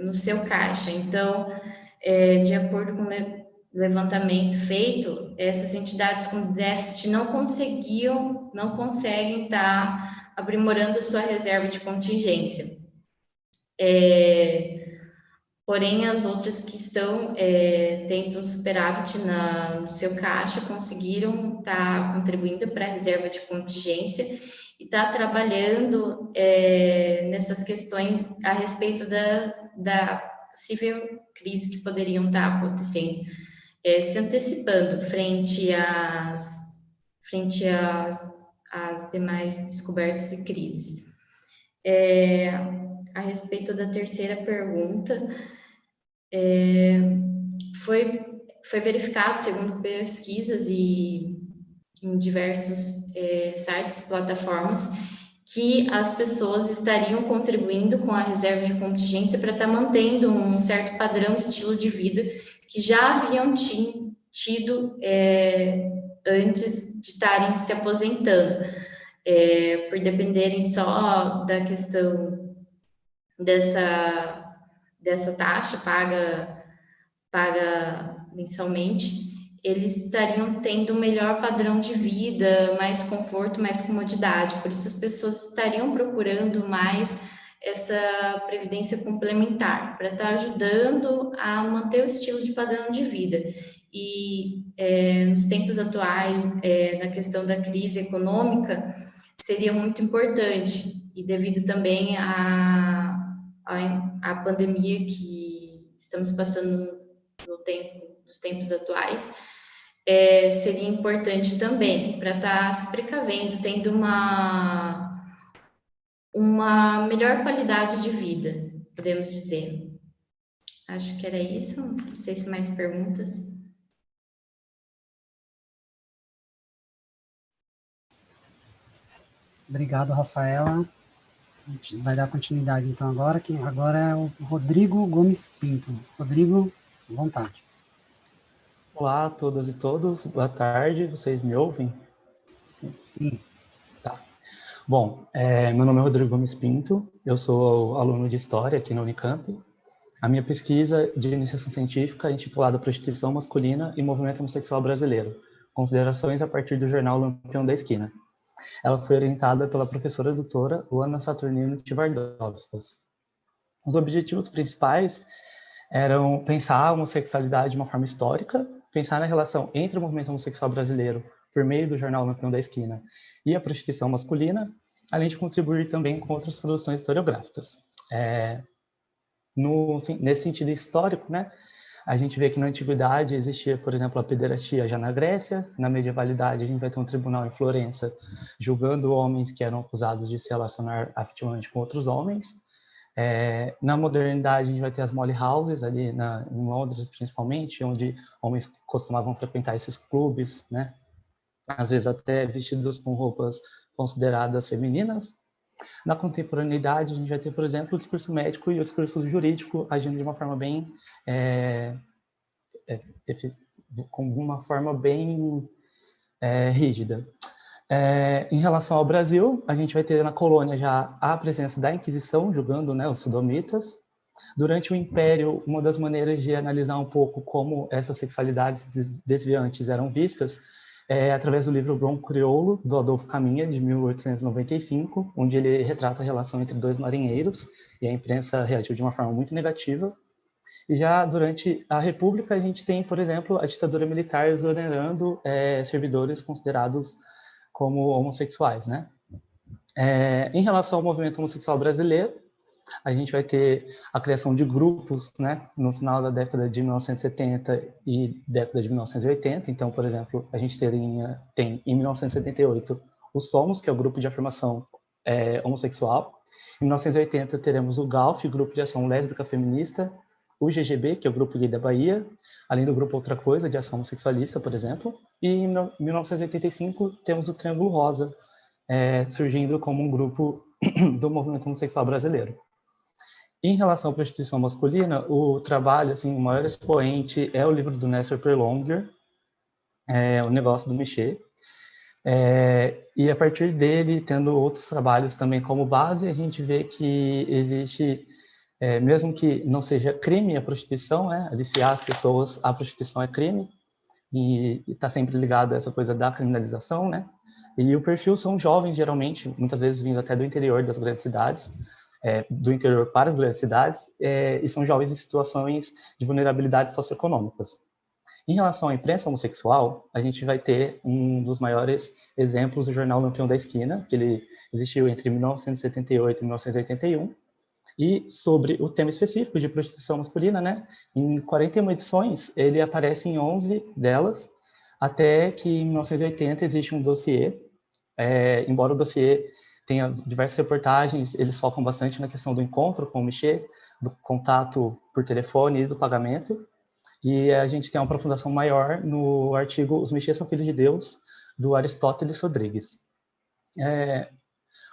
no seu caixa. Então, de acordo com o levantamento feito, essas entidades com déficit não conseguem estar aprimorando a sua reserva de contingência. Porém, as outras que tendo um superávit no seu caixa, conseguiram estar contribuindo para a reserva de contingência e estar trabalhando nessas questões a respeito possível crise que poderiam estar acontecendo, se antecipando frente às demais descobertas e crises. A respeito da terceira pergunta, foi verificado, segundo pesquisas e em diversos sites, plataformas, que as pessoas estariam contribuindo com a reserva de contingência para estar mantendo um certo padrão, estilo de vida que já haviam tido antes de estarem se aposentando, por dependerem só da questão dessa taxa paga mensalmente. Eles estariam tendo um melhor padrão de vida, mais conforto, mais comodidade. Por isso, as pessoas estariam procurando mais essa previdência complementar, para estar ajudando a manter o estilo de padrão de vida. E nos tempos atuais, na questão da crise econômica, seria muito importante. E devido também à pandemia que estamos passando nos tempos atuais, seria importante também para estar se precavendo, tendo uma melhor qualidade de vida, podemos dizer. Acho que era isso, não sei se mais perguntas. Obrigado, Rafaela. A gente vai dar continuidade, então, agora é o Rodrigo Gomes Pinto. Rodrigo, à vontade. Olá a todas e todos, boa tarde, vocês me ouvem? Sim. Tá. Bom, meu nome é Rodrigo Gomes Pinto, eu sou aluno de História aqui na Unicamp. A minha pesquisa de iniciação científica é intitulada Prostituição Masculina e Movimento Homossexual Brasileiro, considerações a partir do jornal Lampião da Esquina. Ela foi orientada pela professora doutora Luana Saturnino Tvardovskas. Os objetivos principais eram pensar a homossexualidade de uma forma histórica, pensar na relação entre o movimento homossexual brasileiro por meio do jornal Lampião da Esquina e a prostituição masculina, além de contribuir também com outras produções historiográficas. Nesse sentido histórico, né, a gente vê que na antiguidade existia, por exemplo, a pederastia já na Grécia. Na medievalidade, a gente vai ter um tribunal em Florença julgando homens que eram acusados de se relacionar afetivamente com outros homens. Na modernidade, a gente vai ter as molly houses ali em Londres, principalmente, onde homens costumavam frequentar esses clubes, né? Às vezes até vestidos com roupas consideradas femininas. Na contemporaneidade, a gente vai ter, por exemplo, o discurso médico e o discurso jurídico agindo de uma forma bem rígida. Em relação ao Brasil, a gente vai ter na colônia já a presença da Inquisição, julgando, né, os sodomitas. Durante o Império, uma das maneiras de analisar um pouco como essas sexualidades desviantes eram vistas através do livro Bom Crioulo, do Adolfo Caminha, de 1895, onde ele retrata a relação entre dois marinheiros, e a imprensa reagiu de uma forma muito negativa. E já durante a República, a gente tem, por exemplo, a ditadura militar exonerando servidores considerados como homossexuais, né? Em relação ao movimento homossexual brasileiro, a gente vai ter a criação de grupos, né, no final da década de 1970 e década de 1980. Então, por exemplo, a gente tem em 1978 o Somos, que é o grupo de afirmação homossexual. Em 1980 teremos o GALF, Grupo de Ação Lésbica Feminista, o GGB, que é o Grupo Gay da Bahia, além do Grupo Outra Coisa, de Ação Homossexualista, por exemplo. E em 1985 temos o Triângulo Rosa, surgindo como um grupo do movimento homossexual brasileiro. Em relação à prostituição masculina, o trabalho, assim, o maior expoente é o livro do Nestor Perlonger, O Negócio do Mexer. E a partir dele, tendo outros trabalhos também como base, a gente vê que existe, mesmo que não seja crime a prostituição, aliciar as pessoas à prostituição é crime, e está sempre ligado a essa coisa da criminalização, né? E o perfil são jovens, geralmente, muitas vezes vindo até do interior das grandes cidades, do interior para as grandes cidades, e são jovens em situações de vulnerabilidade socioeconômicas. Em relação à imprensa homossexual, a gente vai ter um dos maiores exemplos do jornal Lampião da Esquina, que ele existiu entre 1978 e 1981, E sobre o tema específico de prostituição masculina, né, em 41 edições, ele aparece em 11 delas, até que em 1980 existe um dossiê. Embora o dossiê tenha diversas reportagens, eles focam bastante na questão do encontro com o Michê, do contato por telefone e do pagamento. E a gente tem uma aprofundação maior no artigo Os Michês são Filhos de Deus, do Aristóteles Rodrigues.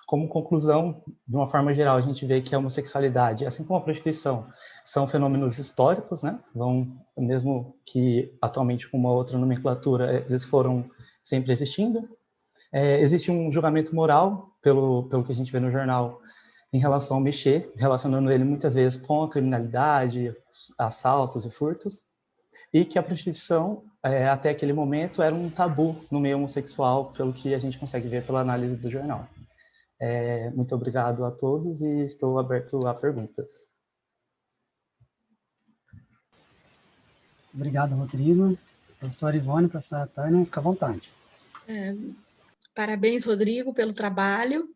Como conclusão, de uma forma geral, a gente vê que a homossexualidade, assim como a prostituição, são fenômenos históricos, né? Mesmo que atualmente com uma outra nomenclatura, eles foram sempre existindo. Existe um julgamento moral, pelo que a gente vê no jornal, em relação ao Michê, relacionando ele muitas vezes com a criminalidade, assaltos e furtos, e que a prostituição, até aquele momento, era um tabu no meio homossexual, pelo que a gente consegue ver pela análise do jornal. Muito obrigado a todos e estou aberto a perguntas. Obrigado, Rodrigo. Professora Ivone, professora Tânia, fica à vontade. Parabéns, Rodrigo, pelo trabalho.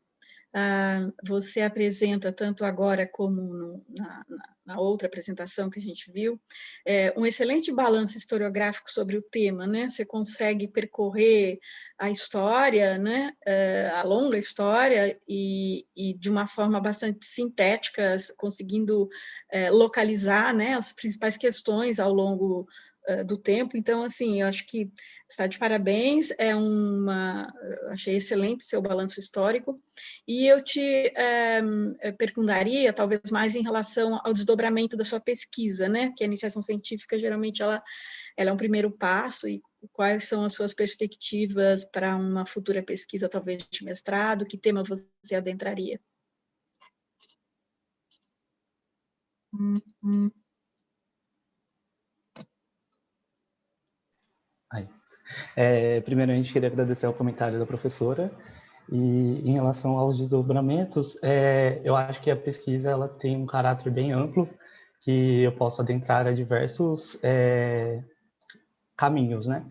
Você apresenta, tanto agora como na outra apresentação que a gente viu, um excelente balanço historiográfico sobre o tema, né? Você consegue percorrer a história, né? A longa história, e de uma forma bastante sintética, conseguindo localizar, né, as principais questões ao longo do tempo. Então, assim, eu acho que está de parabéns, achei excelente seu balanço histórico, e eu te perguntaria, talvez mais em relação ao desdobramento da sua pesquisa, né, que a iniciação científica, geralmente, ela é um primeiro passo, e quais são as suas perspectivas para uma futura pesquisa, talvez de mestrado, que tema você adentraria? Primeiramente, queria agradecer ao comentário da professora. E em relação aos desdobramentos, eu acho que a pesquisa ela tem um caráter bem amplo, que eu posso adentrar a diversos caminhos, né?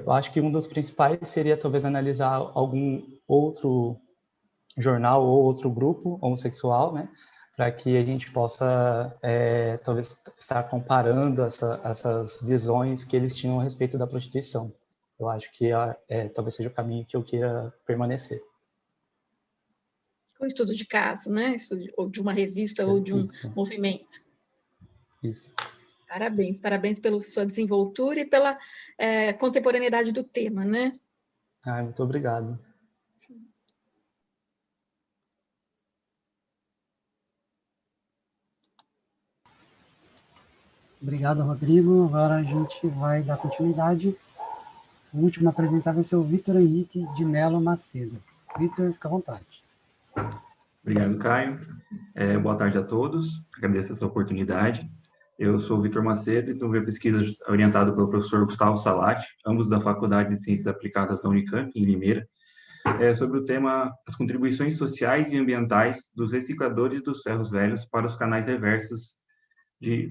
Eu acho que um dos principais seria talvez analisar algum outro jornal ou outro grupo homossexual, né? Para que a gente possa talvez estar comparando essas visões que eles tinham a respeito da prostituição. Eu acho que talvez seja o caminho que eu queira permanecer. Um estudo de caso, né? Ou de uma revista ou de um movimento. Isso. Parabéns pela sua desenvoltura e pela contemporaneidade do tema, né? Muito obrigado. Obrigado, Rodrigo. Agora a gente vai dar continuidade. O último a apresentar vai ser o Vitor Henrique de Mello Macedo. Vitor, fica à vontade. Obrigado, Caio. Boa tarde a todos. Agradeço essa oportunidade. Eu sou o Vitor Macedo e desenvolvi a pesquisa orientada pelo professor Gustavo Salati, ambos da Faculdade de Ciências Aplicadas da Unicamp, em Limeira, sobre o tema as contribuições sociais e ambientais dos recicladores dos ferros velhos para os canais reversos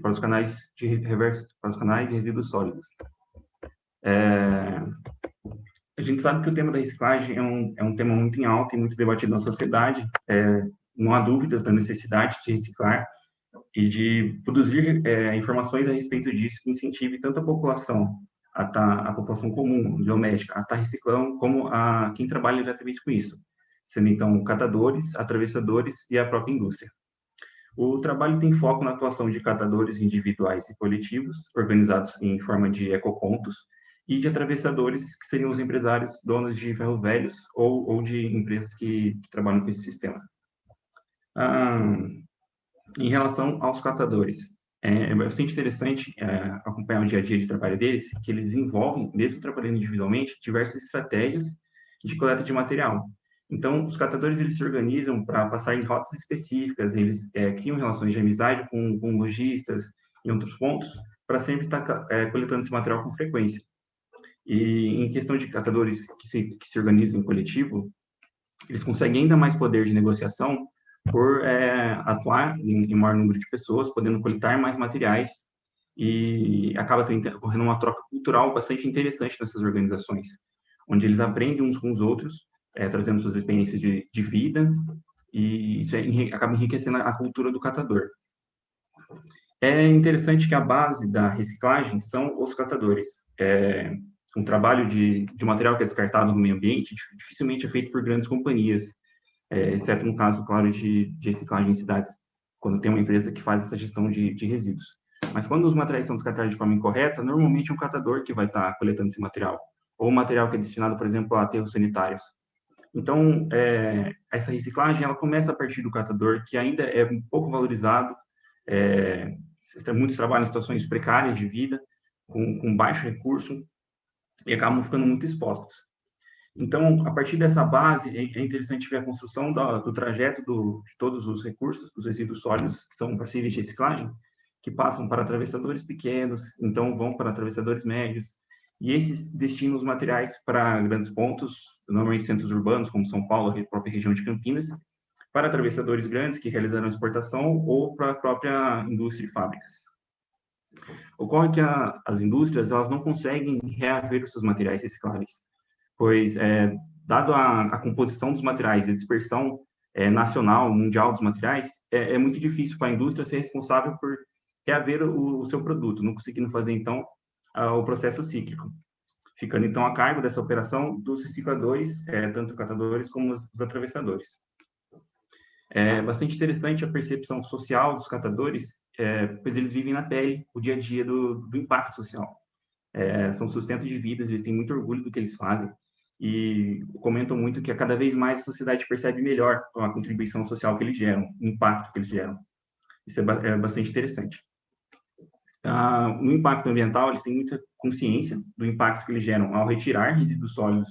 para os canais de resíduos sólidos. A gente sabe que o tema da reciclagem é um tema muito em alta e muito debatido na sociedade. Não há dúvidas da necessidade de reciclar e de produzir informações a respeito disso que incentive tanto a população comum, doméstica, a estar reciclando, como a quem trabalha diretamente com isso, sendo então catadores, atravessadores e a própria indústria. O trabalho tem foco na atuação de catadores individuais e coletivos, organizados em forma de ecopontos, e de atravessadores, que seriam os empresários donos de ferros velhos ou de empresas que trabalham com esse sistema. Em relação aos catadores, é bastante interessante acompanhar o dia a dia de trabalho deles, que eles desenvolvem, mesmo trabalhando individualmente, diversas estratégias de coleta de material. Então, os catadores eles se organizam para passar em rotas específicas, eles criam relações de amizade com lojistas e outros pontos, para sempre estar coletando esse material com frequência. E em questão de catadores que se organizam em coletivo, eles conseguem ainda mais poder de negociação por atuar em maior número de pessoas, podendo coletar mais materiais, e acaba ocorrendo uma troca cultural bastante interessante nessas organizações, onde eles aprendem uns com os outros, trazendo suas experiências de vida, e e isso acaba enriquecendo a cultura do catador. É interessante que a base da reciclagem são os catadores. Um trabalho de material que é descartado no meio ambiente dificilmente é feito por grandes companhias, exceto no caso, claro, de reciclagem em cidades, quando tem uma empresa que faz essa gestão de resíduos. Mas quando os materiais são descartados de forma incorreta, normalmente é um catador que vai estar coletando esse material, ou material que é destinado, por exemplo, a aterros sanitários. Então, essa reciclagem, ela começa a partir do catador, que ainda é um pouco valorizado, muitos trabalham em situações precárias de vida, com baixo recurso, e acabam ficando muito expostos. Então, a partir dessa base, é interessante ver a construção do trajeto de todos os recursos, dos resíduos sólidos, que são passíveis de reciclagem, que passam para atravessadores pequenos, então vão para atravessadores médios, e esses destinam os materiais para grandes pontos, normalmente centros urbanos, como São Paulo, a própria região de Campinas, para atravessadores grandes que realizaram exportação ou para a própria indústria e fábricas. Ocorre que as indústrias elas não conseguem reaver os seus materiais recicláveis, pois, dado a composição dos materiais e a dispersão nacional, mundial dos materiais, é muito difícil para a indústria ser responsável por reaver o seu produto, não conseguindo fazer, então, o processo cíclico, ficando, então, a cargo dessa operação dos recicladores, tanto catadores como os atravessadores. É bastante interessante a percepção social dos catadores, pois eles vivem na pele o dia a dia do impacto social. São sustento de vidas, eles têm muito orgulho do que eles fazem, e comentam muito que cada vez mais a sociedade percebe melhor a contribuição social que eles geram, o impacto que eles geram. Isso é bastante interessante. No impacto ambiental, eles têm muita consciência do impacto que eles geram ao retirar resíduos sólidos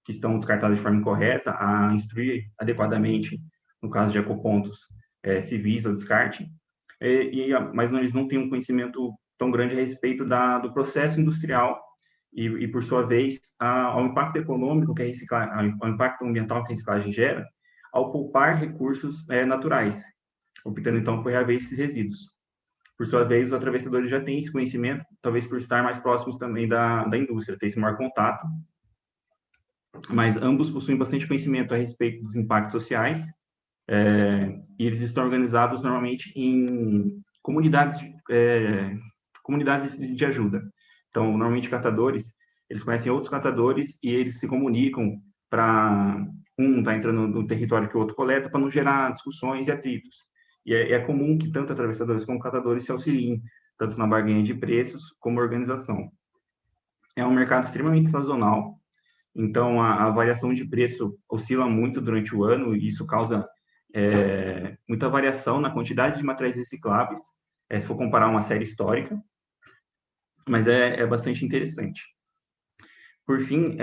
que estão descartados de forma incorreta, a instruir adequadamente, no caso de ecopontos civis ao descarte, mas eles não têm um conhecimento tão grande a respeito do processo industrial e por sua vez, ao impacto econômico ao impacto ambiental que a reciclagem gera, ao poupar recursos naturais, optando então por reaver esses resíduos. Por sua vez, os atravessadores já têm esse conhecimento, talvez por estar mais próximos também da indústria, ter esse maior contato, mas ambos possuem bastante conhecimento a respeito dos impactos sociais, e eles estão organizados normalmente em comunidades de ajuda. Então, normalmente catadores, eles conhecem outros catadores e eles se comunicam para um estar entrando no território que o outro coleta, para não gerar discussões e atritos. E é comum que tanto atravessadores como catadores se auxiliem, tanto na barganha de preços como organização. É um mercado extremamente sazonal, então a variação de preço oscila muito durante o ano e isso causa muita variação na quantidade de materiais recicláveis, se for comparar uma série histórica, mas é bastante interessante. Por fim,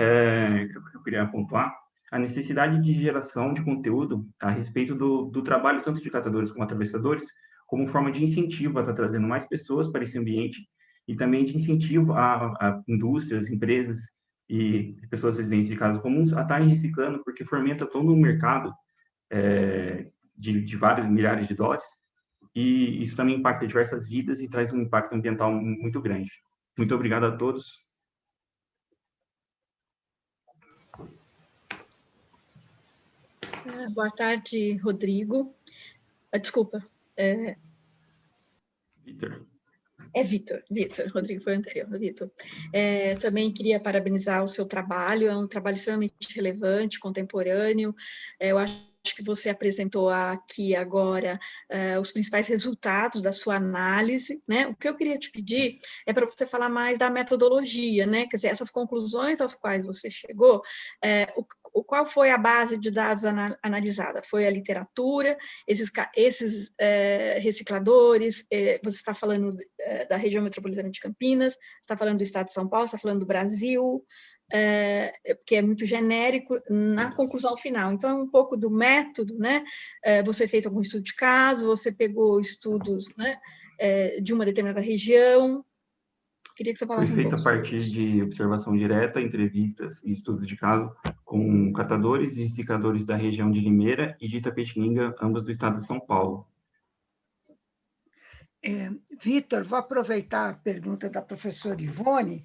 eu queria pontuar a necessidade de geração de conteúdo a respeito do trabalho tanto de catadores como atravessadores, como forma de incentivo a estar trazendo mais pessoas para esse ambiente e também de incentivo a indústrias, empresas e pessoas residentes de casas comuns a estarem reciclando, porque fomenta todo um mercado de vários milhares de dólares, e isso também impacta diversas vidas e traz um impacto ambiental muito grande. Muito obrigado a todos. Boa tarde, Rodrigo. Desculpa. Vitor. Vitor, Rodrigo foi anterior, Vitor. Também queria parabenizar o seu trabalho, é um trabalho extremamente relevante, contemporâneo. Eu acho que você apresentou aqui agora os principais resultados da sua análise, né? O que eu queria te pedir é para você falar mais da metodologia, né? Quer dizer, essas conclusões às quais você chegou, qual foi a base de dados analisada? Foi a literatura, esses recicladores, você está falando da região metropolitana de Campinas, está falando do estado de São Paulo, está falando do Brasil, que é muito genérico na conclusão final. Então, é um pouco do método, né? Você fez algum estudo de caso, você pegou estudos, né, de uma determinada região. Queria que você falasse um pouco. Foi feito a partir de observação direta, entrevistas e estudos de caso com catadores e recicladores da região de Limeira e de Itapetininga, ambas do estado de São Paulo. Vitor, vou aproveitar a pergunta da professora Ivone,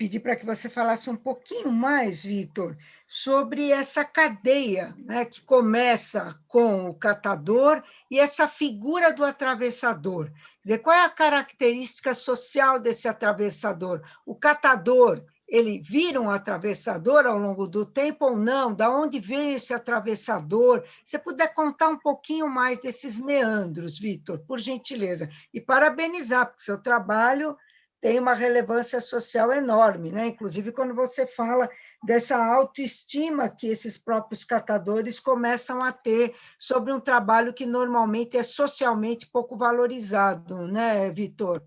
pedir para que você falasse um pouquinho mais, Vitor, sobre essa cadeia, né, que começa com o catador e essa figura do atravessador. Quer dizer, qual é a característica social desse atravessador? O catador, ele vira um atravessador ao longo do tempo ou não? Da onde vem esse atravessador? Se puder contar um pouquinho mais desses meandros, Vitor, por gentileza. E parabenizar, porque seu trabalho tem uma relevância social enorme, né? Inclusive quando você fala dessa autoestima que esses próprios catadores começam a ter sobre um trabalho que normalmente é socialmente pouco valorizado, né, Vitor?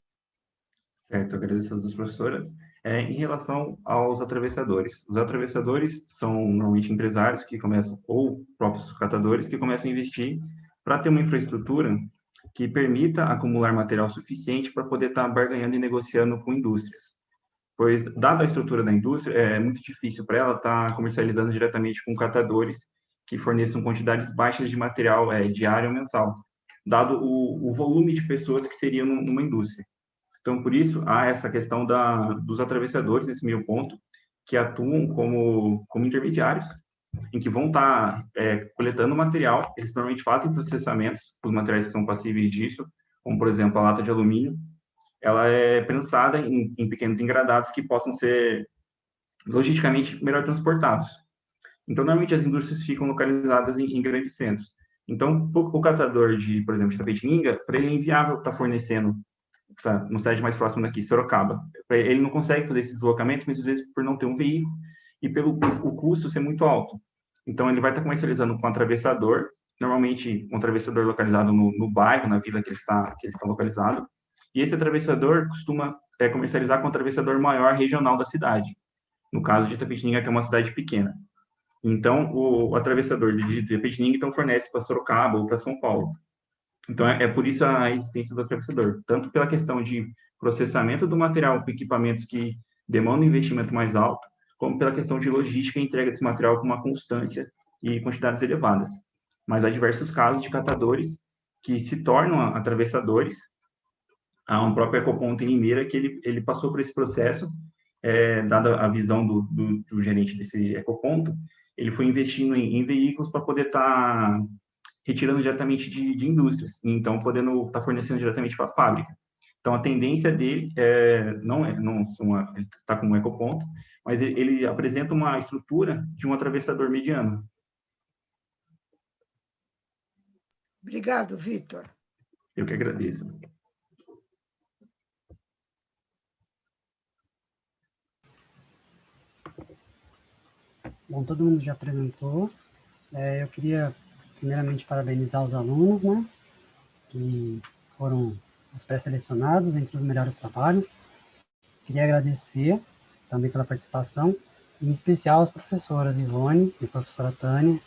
Certo, agradeço as duas professoras. Em relação aos atravessadores, os atravessadores são normalmente empresários que começam, ou próprios catadores, que começam a investir para ter uma infraestrutura que permita acumular material suficiente para poder estar barganhando e negociando com indústrias. Pois, dada a estrutura da indústria, é muito difícil para ela estar comercializando diretamente com catadores que forneçam quantidades baixas de material diário ou mensal, dado o volume de pessoas que seria numa indústria. Então, por isso, há essa questão dos atravessadores, nesse meio ponto, que atuam como intermediários, em que vão estar coletando material. Eles normalmente fazem processamentos dos materiais que são passíveis disso, como, por exemplo, a lata de alumínio. Ela é prensada em pequenos engradados que possam ser logisticamente melhor transportados. Então, normalmente, as indústrias ficam localizadas em grandes centros. Então, o catador por exemplo, de Tapetininga, para ele é inviável estar fornecendo no cidade mais próxima daqui, Sorocaba. Ele não consegue fazer esse deslocamento, muitas vezes por não ter um veículo e pelo o custo ser muito alto. Então, ele vai estar comercializando com um atravessador, normalmente um atravessador localizado no bairro, na vila que ele está localizado, e esse atravessador costuma comercializar com um atravessador maior regional da cidade, no caso de Itapetininga, que é uma cidade pequena. Então, o atravessador de Itapetininga então, fornece para Sorocaba ou para São Paulo. Então, é por isso a existência do atravessador, tanto pela questão de processamento do material com equipamentos que demandam um investimento mais alto, como pela questão de logística e entrega desse material com uma constância e quantidades elevadas. Mas há diversos casos de catadores que se tornam atravessadores. Há um próprio Ecoponto em Limeira que ele passou por esse processo, dada a visão do gerente desse Ecoponto, ele foi investindo em veículos para poder estar retirando diretamente de indústrias, e então podendo estar fornecendo diretamente para a fábrica. Então, a tendência dele ele está com um ecoponto, mas ele apresenta uma estrutura de um atravessador mediano. Obrigado, Vitor. Eu que agradeço. Bom, todo mundo já apresentou. Eu queria, primeiramente, parabenizar os alunos, né, que foram os pré-selecionados entre os melhores trabalhos. Queria agradecer também pela participação, em especial as professoras Ivone e a professora Tânia,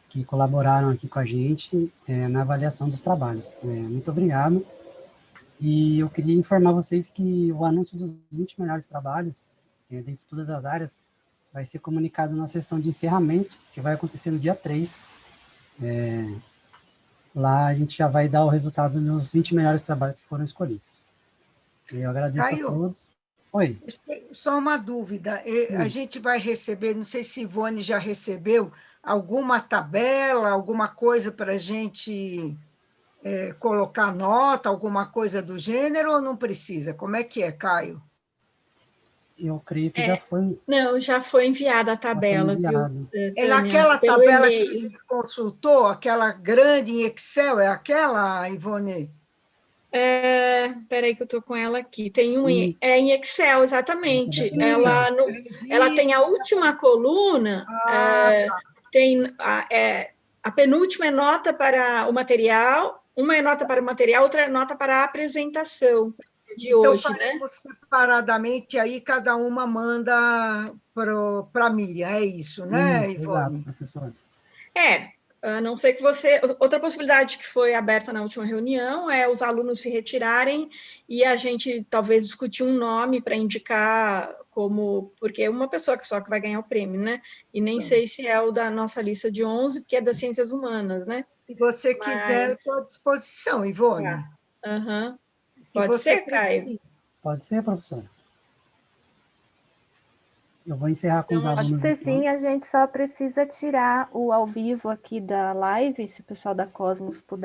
que colaboraram aqui com a gente na avaliação dos trabalhos. Muito obrigado. E eu queria informar vocês que o anúncio dos 20 melhores trabalhos, dentro de todas as áreas, vai ser comunicado na sessão de encerramento, que vai acontecer no dia 3. Lá a gente já vai dar o resultado dos 20 melhores trabalhos que foram escolhidos. Eu agradeço Caio, a todos. Oi. Só uma dúvida. A gente vai receber, não sei se Ivone já recebeu, alguma tabela, alguma coisa para a gente colocar nota, alguma coisa do gênero, ou não precisa? Como é que é, Caio? Eu creio que já foi... Não, já foi enviada a tabela, viu, É Tânia, naquela pelo tabela e-mail. que a gente consultou, aquela grande em Excel, é aquela, Ivone? Peraí que eu estou com ela aqui. Tem em Excel, exatamente. Ela tem a última coluna, tem a penúltima é nota para o material, uma é nota para o material, outra é nota para a apresentação de hoje, então, separadamente, aí cada uma manda para a Miriam, é isso, né, Isso, Ivone? exato, professora. A não ser que você... Outra possibilidade que foi aberta na última reunião é os alunos se retirarem e a gente talvez discutir um nome para indicar como... Porque é uma pessoa só que vai ganhar o prêmio, né? E nem sei se é o da nossa lista de 11, porque é das ciências humanas, né? Se você quiser, eu estou à disposição, Ivone. Pode ser, Caio? Pode ser, professora. Eu vou encerrar com os alunos. Pode ser aqui. sim, a gente só precisa tirar o ao vivo aqui da live, se o pessoal da Cosmos puder.